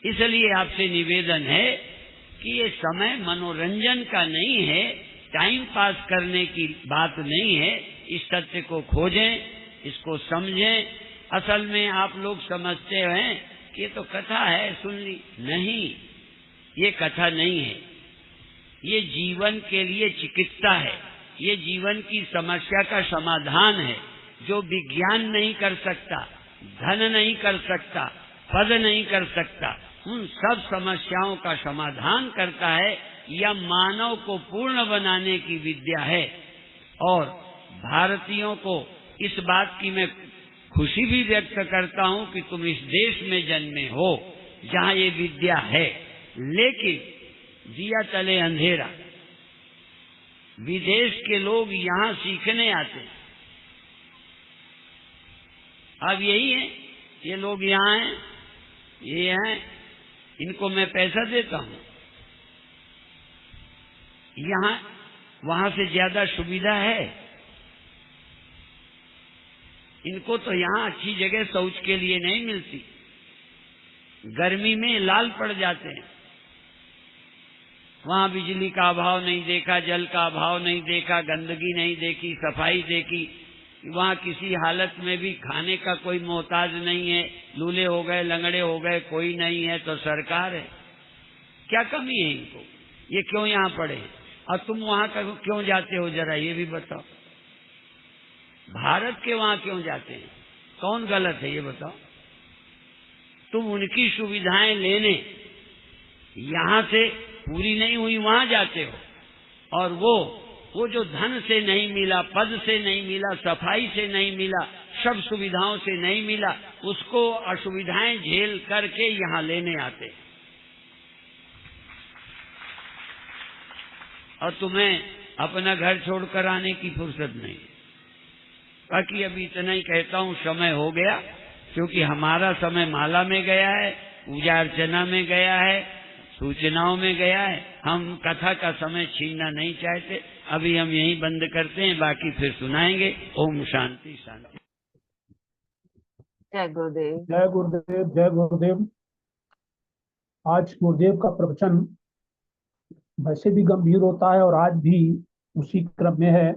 इसलिए आपसे निवेदन है कि ये समय मनोरंजन का नहीं है, टाइम पास करने की बात नहीं है। इस सत्य को खोजें, इसको समझें। असल में आप लोग समझते हैं कि ये तो कथा है, सुन ली। नहीं, ये कथा नहीं है, ये जीवन के लिए चिकित्सा है, ये जीवन की समस्या का समाधान है। जो विज्ञान नहीं कर सकता, धन नहीं कर सकता, पद नहीं कर सकता, उन सब समस्याओं का समाधान करता है। यह मानव को पूर्ण बनाने की विद्या है। और भारतीयों को इस बात की मैं खुशी भी व्यक्त करता हूं कि तुम इस देश में जन्मे हो जहां ये विद्या है। लेकिन दिया तले अंधेरा, विदेश के लोग यहां सीखने आते हैं। अब यही है, ये लोग यहाँ हैं, ये हैं, इनको मैं पैसा देता हूं, यहाँ वहां से ज्यादा सुविधा है। इनको तो यहाँ अच्छी जगह शौच के लिए नहीं मिलती, गर्मी में लाल पड़ जाते हैं। वहां बिजली का अभाव नहीं देखा, जल का अभाव नहीं देखा, गंदगी नहीं देखी, सफाई देखी। वहां किसी हालत में भी खाने का कोई मोहताज नहीं है, लूले हो गए, लंगड़े हो गए, कोई नहीं है तो सरकार है। क्या कमी है इनको? ये क्यों यहाँ पड़े? और तुम वहां क्यों जाते हो, जरा ये भी बताओ। भारत के वहां क्यों जाते हैं? कौन गलत है ये बताओ। तुम उनकी सुविधाएं लेने यहां से पूरी नहीं हुई वहां जाते हो, और वो जो धन से नहीं मिला, पद से नहीं मिला, सफाई से नहीं मिला, सब सुविधाओं से नहीं मिला, उसको असुविधाएं झेल करके यहाँ लेने आते। और तुम्हें अपना घर छोड़कर आने की फुर्सत नहीं। बाकी अभी इतना ही कहता हूँ, समय हो गया, क्योंकि हमारा समय माला में गया है, पूजा अर्चना में गया है, सूचनाओं में गया है। हम कथा का समय छीनना नहीं चाहते। अभी हम यहीं बंद करते हैं, बाकी फिर सुनाएंगे। ओम शांति शांति। जय गुरुदेव। जय गुरुदेव, जय गुरुदेव। आज गुरुदेव का प्रवचन वैसे भी गंभीर होता है और आज भी उसी क्रम में है,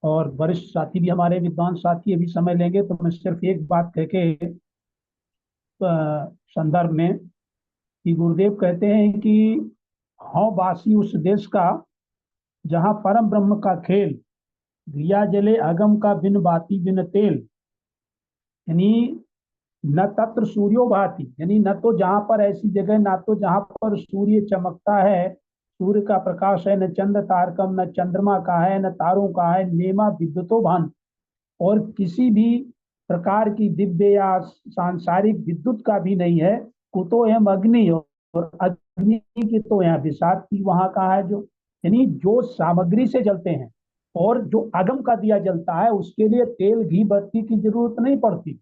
और वरिष्ठ साथी भी, हमारे विद्वान साथी अभी समय लेंगे, तो मैं सिर्फ एक बात कह के संदर्भ में कि गुरुदेव कहते हैं कि हौ वासी उस देश का जहाँ परम ब्रह्म का खेल, दिया जले अगम का बिन बाती बिन तेल। यानी न तत्र सूर्यो भाति, यानी न तो जहाँ पर ऐसी जगह, ना तो जहाँ पर सूर्य चमकता है, सूर्य का प्रकाश है, न चंद्र तारकम, न चंद्रमा का है, न तारों का है, नेमा विद्युतो भान, और किसी भी प्रकार की दिव्य या सांसारिक विद्युत का भी नहीं है। कुतो एम अग्नि, और अग्नि की तो यहाँ विषाद की वहां का है, जो यानी जो सामग्री से जलते हैं, और जो अगम का दिया जलता है उसके लिए तेल घी बत्ती की जरूरत नहीं पड़ती,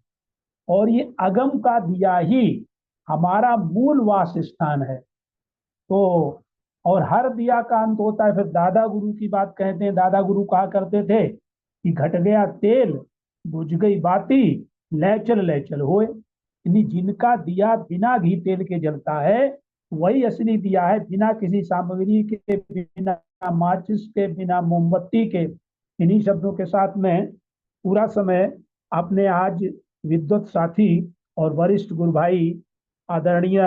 और ये अगम का दिया ही हमारा मूल वास स्थान है। तो और हर दिया का अंत होता है। फिर दादा गुरु की बात कहते हैं, दादा गुरु कहा करते थे कि घट गया तेल, बुझ गई बाती, लैचल होए। यानी जिनका दिया बिना घी तेल के जलता है वही असली दिया है, बिना किसी सामग्री के, बिना माचिस के, बिना मोमबत्ती के। इन्हीं शब्दों के साथ में पूरा समय अपने आज विद्वत साथी और वरिष्ठ गुरु भाई आदरणीय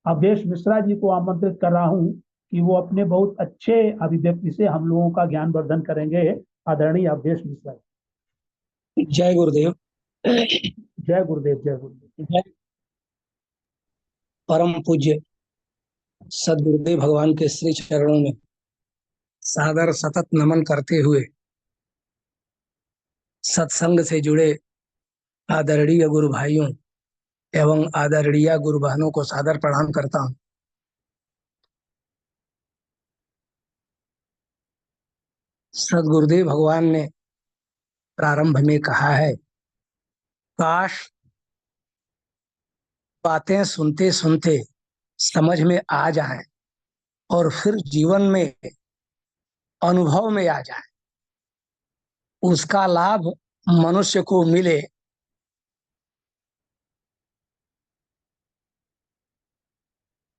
अवधेश मिश्रा जी को आमंत्रित कर रहा हूं कि वो अपने बहुत अच्छे अभिव्यक्ति से हम लोगों का ज्ञान वर्धन करेंगे। आदरणीय अवधेश मिश्रा जी। जय गुरुदेव। जय गुरुदेव, जय गुरुदेव। जय परम पूज्य सदगुरुदेव भगवान के श्री चरणों में सादर सतत नमन करते हुए सत्संग से जुड़े आदरणीय गुरु भाइयों एवं आदरणीय गुरु बहनों को सादर प्रणाम करता हूं। सदगुरुदेव भगवान ने प्रारंभ में कहा है, काश बातें सुनते सुनते समझ में आ जाएं और फिर जीवन में अनुभव में आ जाए, उसका लाभ मनुष्य को मिले।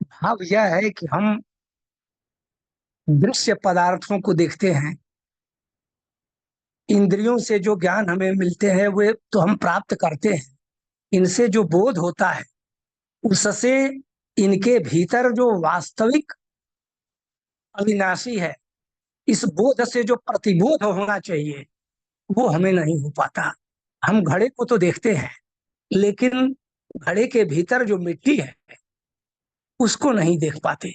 भाव यह है कि हम दृश्य पदार्थों को देखते हैं, इंद्रियों से जो ज्ञान हमें मिलते हैं वे तो हम प्राप्त करते हैं, इनसे जो बोध होता है उससे इनके भीतर जो वास्तविक अविनाशी है, इस बोध से जो प्रतिबोध होना चाहिए वो हमें नहीं हो पाता। हम घड़े को तो देखते हैं लेकिन घड़े के भीतर जो मिट्टी है उसको नहीं देख पाते।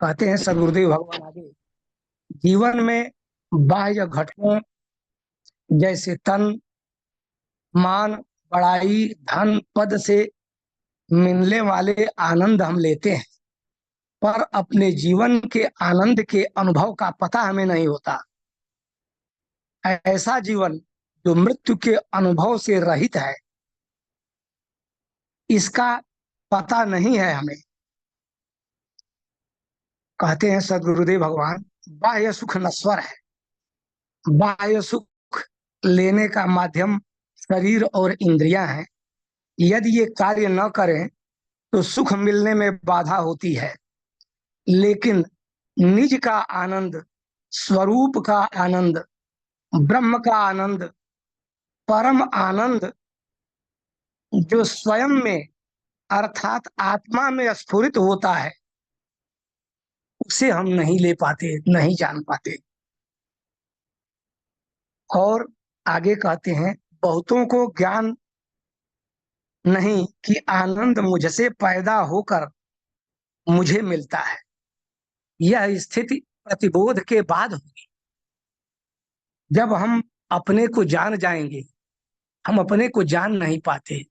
कहते हैं सदगुरुदेव भगवान आगे, जीवन में बाह्य घटकों जैसे तन, मान, बड़ाई, धन, पद से मिलने वाले आनंद हम लेते हैं, पर अपने जीवन के आनंद के अनुभव का पता हमें नहीं होता। ऐसा जीवन जो मृत्यु के अनुभव से रहित है, इसका पता नहीं है हमें। कहते हैं सदगुरुदेव भगवान, बाह्य सुख नश्वर है। बाह्य सुख लेने का माध्यम शरीर और इंद्रियां हैं। यदि ये कार्य न करें तो सुख मिलने में बाधा होती है। लेकिन निज का आनंद, स्वरूप का आनंद, ब्रह्म का आनंद, परम आनंद जो स्वयं में अर्थात आत्मा में स्फुरित होता है, उसे हम नहीं ले पाते, नहीं जान पाते। और आगे कहते हैं, बहुतों को ज्ञान नहीं कि आनंद मुझसे पैदा होकर मुझे मिलता है। यह स्थिति प्रतिबोध के बाद होगी। जब हम अपने को जान जाएंगे। हम अपने को जान नहीं पाते,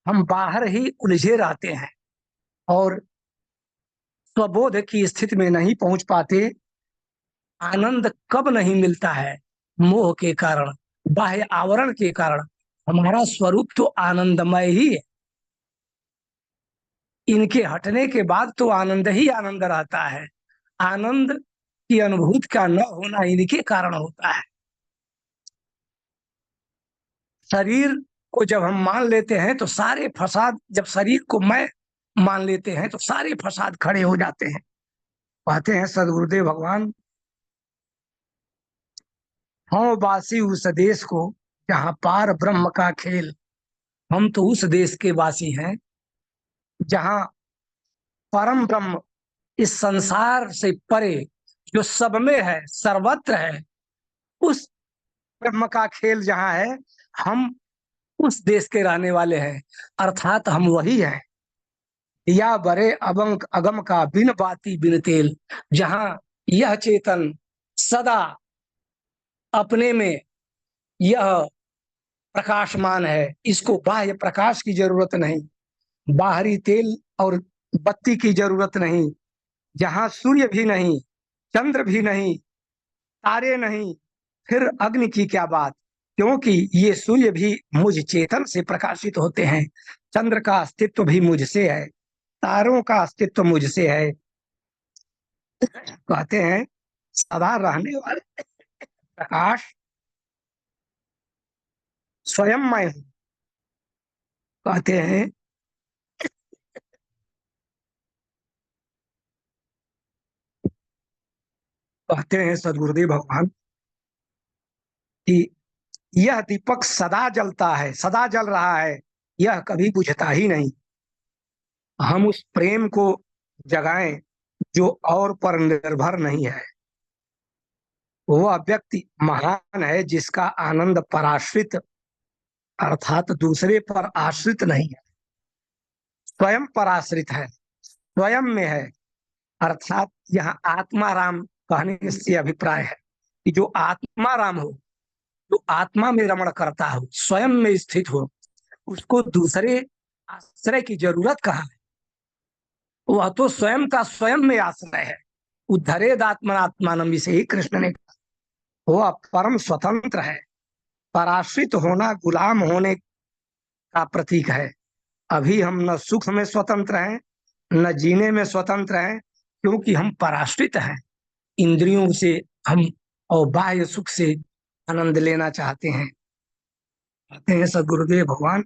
हम बाहर ही उलझे रहते हैं और स्वबोध की स्थिति में नहीं पहुंच पाते। आनंद कब नहीं मिलता है? मोह के कारण, बाह्य आवरण के कारण। हमारा स्वरूप तो आनंदमय ही है। इनके हटने के बाद तो आनंद ही आनंद रहता है। आनंद की अनुभूति का न होना इनके कारण होता है। शरीर को जब हम मान लेते हैं तो सारे फसाद, जब शरीर को मैं मान लेते हैं तो सारे फसाद खड़े हो जाते हैं। कहते हैं सदगुरुदेव भगवान, हम वासी उस देश को जहां पार ब्रह्म का खेल। हम तो उस देश के वासी हैं जहां परम ब्रह्म इस संसार से परे, जो सब में है, सर्वत्र है, उस ब्रह्म का खेल जहां है, हम उस देश के रहने वाले हैं। अर्थात हम वही हैं। या बरे अबंक अगम का बिन बाती बिन तेल, जहां यह चेतन सदा अपने में यह प्रकाशमान है। इसको बाह्य प्रकाश की जरूरत नहीं, बाहरी तेल और बत्ती की जरूरत नहीं। जहां सूर्य भी नहीं, चंद्र भी नहीं, तारे नहीं, फिर अग्नि की क्या बात? क्योंकि ये सूर्य भी मुझ चेतन से प्रकाशित होते हैं। चंद्र का अस्तित्व भी मुझसे है, तारों का अस्तित्व मुझसे है। कहते हैं सदा रहने वाले प्रकाश स्वयं मैं हूं। कहते हैं सदगुरुदेव भगवान कि यह दीपक सदा जलता है, सदा जल रहा है, यह कभी बुझता ही नहीं। हम उस प्रेम को जगाएं जो और पर निर्भर नहीं है। वह व्यक्ति महान है जिसका आनंद पराश्रित अर्थात दूसरे पर आश्रित नहीं है, स्वयं पर आश्रित है, स्वयं में है। अर्थात यहाँ आत्माराम कहने से अभिप्राय है कि जो आत्माराम हो, जो आत्मा में रमण करता हो, स्वयं में स्थित हो, उसको दूसरे आश्रय की जरूरत कहाँ है? वह तो स्वयं का स्वयं में आश्रय है। उद्धरेद आत्मनात्मानम, इसे ही कृष्ण ने कहा। वह परम स्वतंत्र है। पराश्रित होना गुलाम होने का प्रतीक है। अभी हम न सुख में स्वतंत्र हैं, न जीने में स्वतंत्र हैं, क्योंकि हम पराश्रित हैं। इंद्रियों से हम और बाह्य सुख से आनंद लेना चाहते हैं। कहते हैं सदगुरुदेव भगवान,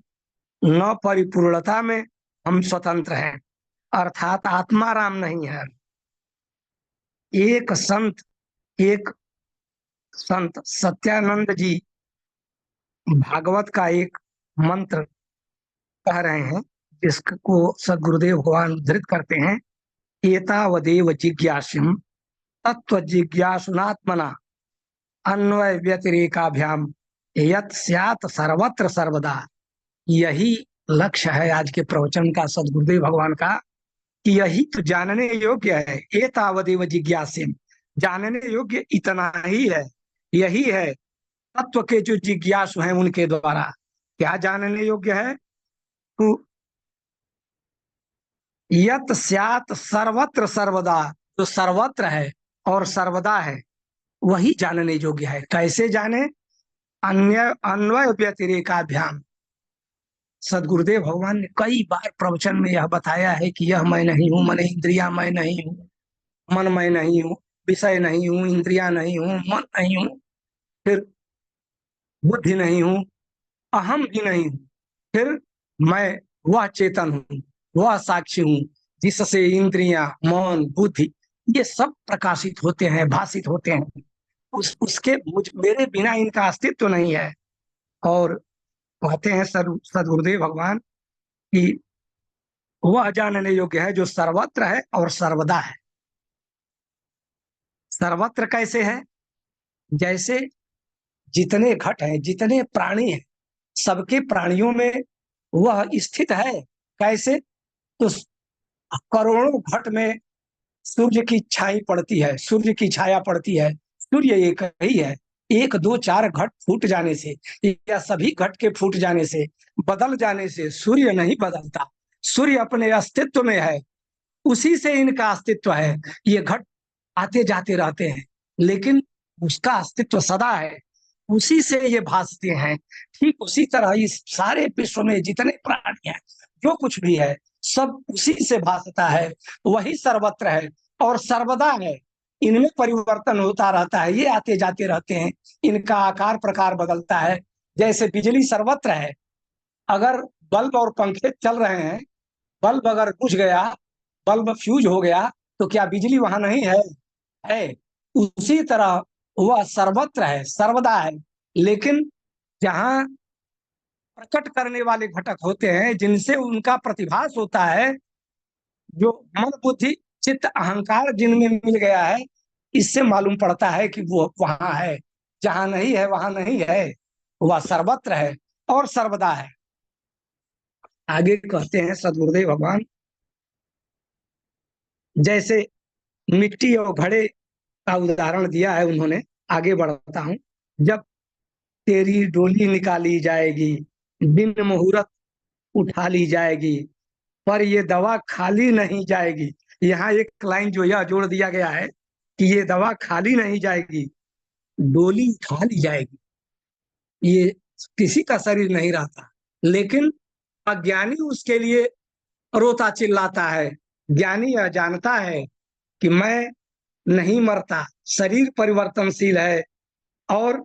न परिपूर्णता में हम स्वतंत्र हैं, अर्थात आत्माराम नहीं है। एक संत सत्यानंद जी भागवत का एक मंत्र कह रहे हैं, जिसको सदगुरुदेव भगवान उद्धृत करते हैं। एतावदेव जिज्ञासुम तत्व जिज्ञासुनात्मना अन्वय व्यतिरेकाभ्याम यत् स्यात् सर्वत्र सर्वदा। यही लक्ष्य है आज के प्रवचन का सदगुरुदेव भगवान का, कि यही तो जानने योग्य है। एतावदेव जिज्ञासुम, जानने योग्य इतना ही है, यही है। तत्व के जो जिज्ञासु हैं उनके द्वारा क्या जानने योग्य है? तो यत् स्यात् सर्वत्र सर्वदा, जो सर्वत्र है और सर्वदा है, वही जानने योग्य है। कैसे जाने? अन्वय व्यतिरेकाभ्याम। सदगुरुदेव भगवान ने कई बार प्रवचन में यह बताया है कि यह मैं नहीं हूं, मन इंद्रिया मैं नहीं हूं, मन मैं नहीं हूँ, विषय नहीं हूँ, इंद्रियां नहीं हूँ, मन नहीं हूँ, फिर बुद्धि नहीं हूँ, अहम भी नहीं हूँ, फिर मैं वह चेतन हूँ, वह साक्षी हूँ, जिससे इंद्रियां, मन, बुद्धि ये सब प्रकाशित होते हैं, भाषित होते हैं। उसके मेरे बिना इनका अस्तित्व नहीं है। और कहते हैं सदगुरुदेव भगवान कि वह जानने योग्य है जो सर्वत्र है और सर्वदा है। सर्वत्र कैसे है? जैसे जितने घट हैं, जितने प्राणी हैं, सबके प्राणियों में वह स्थित है। कैसे? तो करोड़ों घट में सूर्य की छाई पड़ती है, सूर्य की छाया पड़ती है, सूर्य एक ही है। एक दो चार घट फूट जाने से या सभी घट के फूट जाने से, बदल जाने से सूर्य नहीं बदलता। सूर्य अपने अस्तित्व में है, उसी से इनका अस्तित्व है। ये घट आते जाते रहते हैं, लेकिन उसका अस्तित्व सदा है, उसी से ये भासते हैं। ठीक उसी तरह इस सारे विश्व में जितने प्राणी हैं, जो कुछ भी है, सब उसी से भासता है। वही सर्वत्र है और सर्वदा है। इनमें परिवर्तन होता रहता है, ये आते जाते रहते हैं, इनका आकार प्रकार बदलता है। जैसे बिजली सर्वत्र है, अगर बल्ब और पंखे चल रहे हैं, बल्ब अगर बुझ गया, बल्ब फ्यूज हो गया, तो क्या बिजली वहां नहीं है? है। उसी तरह वह सर्वत्र है, सर्वदा है। लेकिन जहां प्रकट करने वाले घटक होते हैं, जिनसे उनका प्रतिभास होता है, जो मन बुद्धि चित्त अहंकार जिनमें मिल गया है, इससे मालूम पड़ता है कि वो वहां है। जहां नहीं है वहां नहीं है, वह सर्वत्र है और सर्वदा है। आगे कहते हैं सदगुरुदेव भगवान, जैसे मिट्टी और घड़े का उदाहरण दिया है उन्होंने। आगे बढ़ता हूं। जब तेरी डोली निकाली जाएगी, बिन मुहूर्त उठा ली जाएगी, पर ये दवा खाली नहीं जाएगी। यहाँ एक लाइन जो यह जोड़ दिया गया है कि ये दवा खाली नहीं जाएगी, डोली उठा ली जाएगी। ये किसी का शरीर नहीं रहता, लेकिन अज्ञानी उसके लिए रोता चिल्लाता है। ज्ञानी यह जानता है कि मैं नहीं मरता, शरीर परिवर्तनशील है, और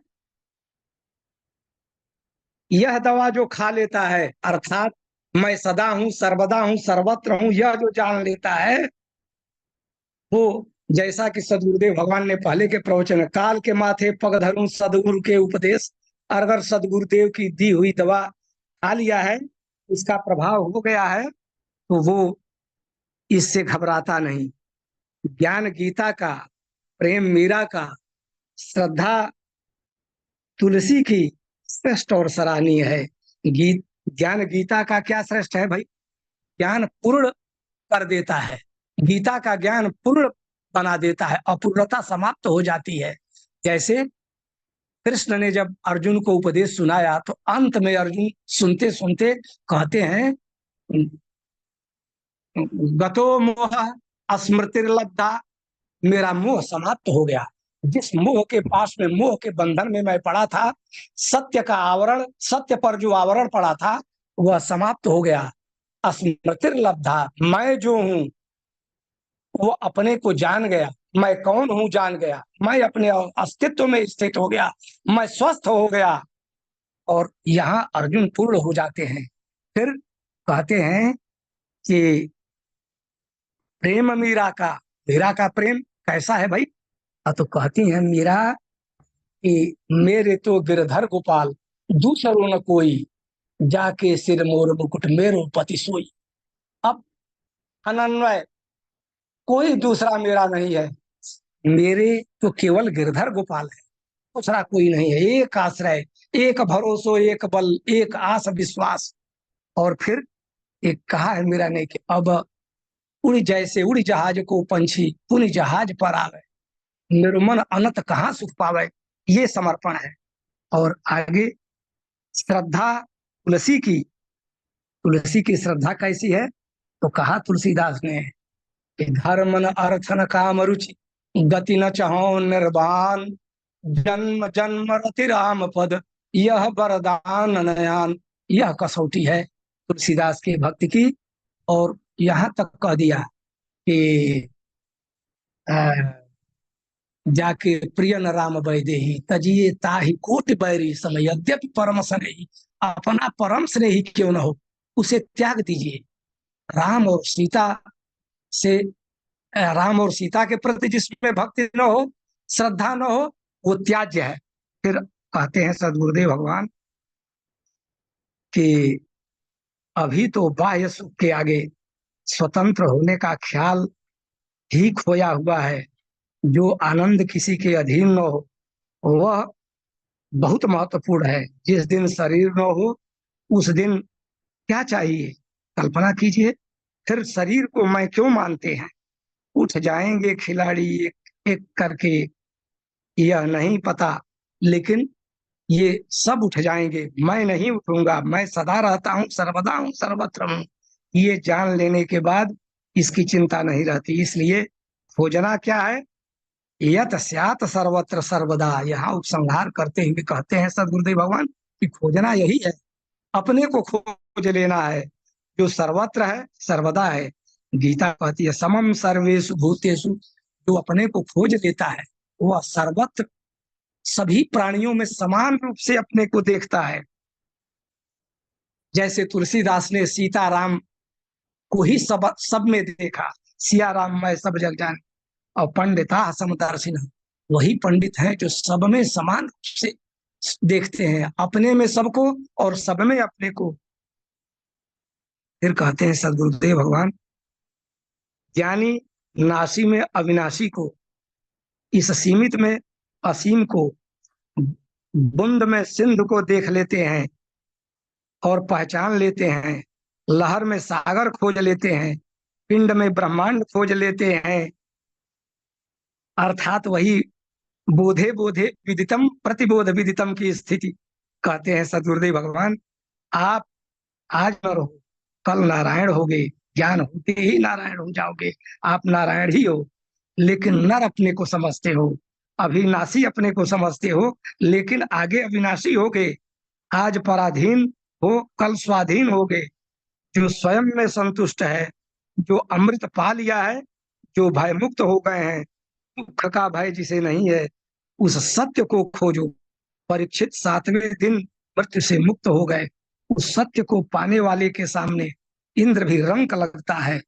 यह दवा जो खा लेता है, अर्थात मैं सदा हूं, सर्वदा हूं, सर्वत्र हूं, यह जो जान लेता है, वो जैसा कि सदगुरुदेव भगवान ने पहले के प्रवचन में, काल के माथे पग धरूं सदगुरु के उपदेश, अगर सदगुरुदेव की दी हुई दवा खा लिया है, उसका प्रभाव हो गया है, तो वो इससे घबराता नहीं। ज्ञान गीता का, प्रेम मीरा का, श्रद्धा तुलसी की श्रेष्ठ और सराहनीय है। ज्ञान गीता का क्या श्रेष्ठ है भाई? ज्ञान पूर्ण कर देता है, गीता का ज्ञान पूर्ण बना देता है, अपूर्णता समाप्त हो जाती है। जैसे कृष्ण ने जब अर्जुन को उपदेश सुनाया, तो अंत में अर्जुन सुनते सुनते कहते हैं, गतो मोह स्मृतिर्लब्धा, मेरा मोह समाप्त हो गया। जिस मोह के पास में, मोह के बंधन में मैं पड़ा था, सत्य का आवरण, सत्य पर जो आवरण पड़ा था, वह समाप्त हो गया। स्मृतिर्लब्धा, मैं जो हूं वो अपने को जान गया, मैं कौन हूं जान गया, मैं अपने अस्तित्व में स्थित हो गया, मैं स्वस्थ हो गया। और यहाँ अर्जुन पूर्ण हो जाते हैं। फिर कहते हैं कि प्रेम मीरा का प्रेम कैसा है भाई? तो कहती है मीरा कि मेरे तो गिरधर गोपाल, दूसरों न कोई, जाके सिर मोर मुकुट मेरो पति सोई। अब अनन्वय, कोई दूसरा मेरा नहीं है, मेरे तो केवल गिरधर गोपाल है, दूसरा कोई नहीं है। एक आश्रय, एक भरोसो, एक बल, एक आस विश्वास। और फिर एक कहा है मीरा ने कि अब उड़ जैसे उड़ जहाज को पंछी, पुन जहाज पर आवे, निर्मन अनंत कहाँ सुख पावे, ये समर्पण है। और आगे श्रद्धा तुलसी की श्रद्धा कैसी है? तो कहा तुलसीदास ने कि धर्म न अर्थ न काम रुचि, गति न चाहो निर्वाण, जन्म जन्म रति राम पद, यह वरदान नयन। यह कसौटी है तुलसीदास के भक्ति की। और यहाँ तक कह दिया कि जाके प्रियन राम वैदेही तजिए ताहि कोटि बैरी समय यद्यपि परम स्नेही, अपना परम स्नेही क्यों न हो उसे त्याग दीजिए। राम और सीता से राम और सीता के प्रति जिसमें भक्ति न हो, श्रद्धा न हो, वो त्याज्य है। फिर कहते हैं सदगुरुदेव भगवान कि अभी तो बाह्य सुख के आगे स्वतंत्र होने का ख्याल ही खोया हुआ है। जो आनंद किसी के अधीन न हो वह बहुत महत्वपूर्ण है। जिस दिन शरीर न हो उस दिन क्या चाहिए, कल्पना कीजिए। फिर शरीर को मैं क्यों मानते हैं। उठ जाएंगे खिलाड़ी एक एक करके, यह नहीं पता, लेकिन ये सब उठ जाएंगे, मैं नहीं उठूंगा, मैं सदा रहता हूँ, सर्वदा हूँ, सर्वत्र हूँ। ये जान लेने के बाद इसकी चिंता नहीं रहती। इसलिए खोजना क्या है, यत स्यात् सर्वत्र सर्वदा। यहाँ उपसंहार करते हुए कहते हैं सदगुरुदेव भगवान कि खोजना यही है, अपने को खोज लेना है जो सर्वत्र है, सर्वदा है। गीता कहती है समम सर्वेषु भूतेषु, जो अपने को खोज लेता है वह सर्वत्र सभी प्राणियों में समान रूप से अपने को देखता है। जैसे तुलसीदास ने सीताराम को ही सब में देखा, सिया राम मैं सब जग जान, और पंडिता समदर्शिन, वही पंडित हैं जो सब में समान रूप से देखते हैं, अपने में सबको और सब में अपने को। फिर कहते हैं सदगुरुदेव भगवान, ज्ञानी नासी में अविनाशी को, इस सीमित में असीम को, बूंद में सिंधु को देख लेते हैं और पहचान लेते हैं। लहर में सागर खोज लेते हैं, पिंड में ब्रह्मांड खोज लेते हैं। अर्थात वही बोधे बोधे विदितम प्रतिबोध विदितम की स्थिति। कहते हैं सदगुरुदेव भगवान, आप आज न रहो, कल नारायण होगे, ज्ञान होते ही नारायण हो जाओगे। आप नारायण ही हो, लेकिन नर अपने को समझते हो, अविनाशी अपने को समझते हो, लेकिन आगे अविनाशी होगे। आज पराधीन हो, कल स्वाधीन होगे। जो स्वयं में संतुष्ट है, जो अमृत पा लिया है, जो भय मुक्त हो गए हैं, दुख का भय जिसे नहीं है, उस सत्य को खोजो। परीक्षित 7वें दिन मृत्यु से मुक्त हो गए। उस सत्य को पाने वाले के सामने इंद्र भी रंक लगता है।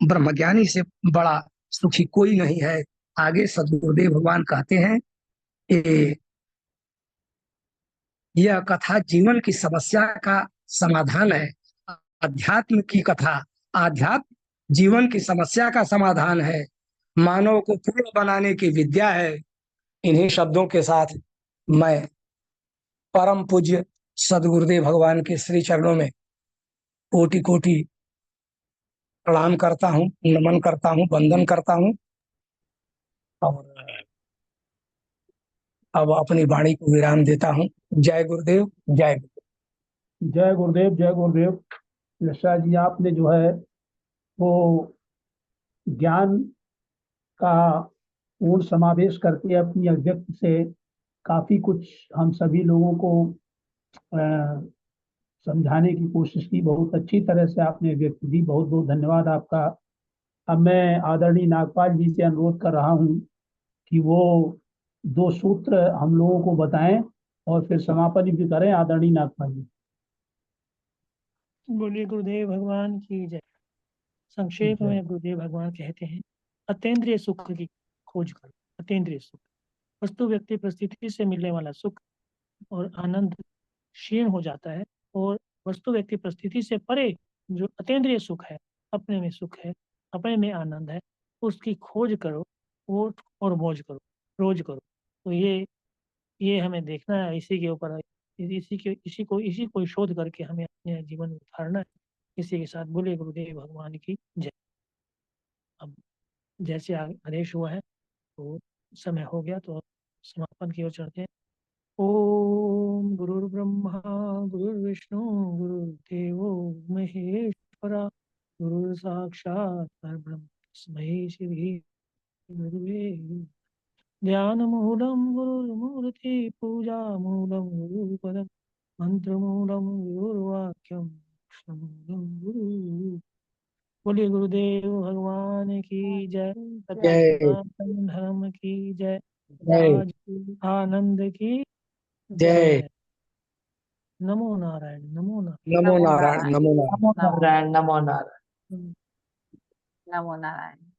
ब्रह्मज्ञानी से बड़ा सुखी कोई नहीं है। आगे सदगुरुदेव भगवान कहते हैं, यह कथा जीवन की समस्या का समाधान है। अध्यात्म की कथा, आध्यात्म जीवन की समस्या का समाधान है, मानव को पूर्ण बनाने की विद्या है। इन्हीं शब्दों के साथ मैं परम पूज्य सदगुरुदेव भगवान के श्री चरणों में कोटि कोटि प्रणाम करता हूँ, नमन करता हूँ, वंदन करता हूँ। और अब अपनी वाणी को विराम देता हूँ। जय गुरुदेव, जय गुरुदेव। जय गुरुदेव, जय गुरुदेव। यशा जी, आपने जो है वो ज्ञान का पूर्ण समावेश करके अपनी अभिव्यक्ति से काफी कुछ हम सभी लोगों को अ, समझाने की कोशिश की। बहुत अच्छी तरह से आपने व्यक्त दी, बहुत बहुत धन्यवाद आपका। अब मैं आदरणीय नागपाल जी से अनुरोध कर रहा हूँ कि वो 2 सूत्र हम लोगों को बताएं और फिर समापन भी करें। आदरणीय नागपाल जी। बोलिए गुरुदेव भगवान की जय। संक्षेप में गुरुदेव भगवान कहते हैं, अतीन्द्रिय सुख की खोज करो। अतीन्द्रिय सुख, वस्तु व्यक्ति परिस्थिति से मिलने वाला सुख और आनंद क्षीण हो जाता है, और वस्तु व्यक्ति परिस्थिति से परे जो अतीन्द्रिय सुख है, अपने में सुख है, अपने में आनंद है, उसकी खोज करो, वो और मौज करो, रोज करो। तो ये हमें देखना है, इसी के ऊपर इसी को शोध करके हमें अपने जीवन में उतारना है। इसी के साथ बोले गुरुदेव भगवान की जय। अब जैसे आदेश हुआ है तो समय हो गया, तो समापन की ओर चलते हैं। ओम गुरुर्ब्रह्मा गुरुर्विष्णु गुरुर्देवो महेश्वरा, गुरु साक्षात् परब्रह्म तस्मै श्री गुरुवे नमः। ध्यानमूलं गुरुर्मूर्ति पूजामूलं गुरुपदं, मन्त्रमूलं गुरुर्वाक्यं मोक्षमूलं गुरु बोलिए गुरुदेव भगवान की जय, सत्य जय सनातन धर्म की जय, जय राज आनंद की जय। जय। नमो नारायण, नमो नारायण। नमो नमो नारायण, नारायण। नमो नारायण। नमो नारायण, नमो नारायण। हम्म। नमो नारायण।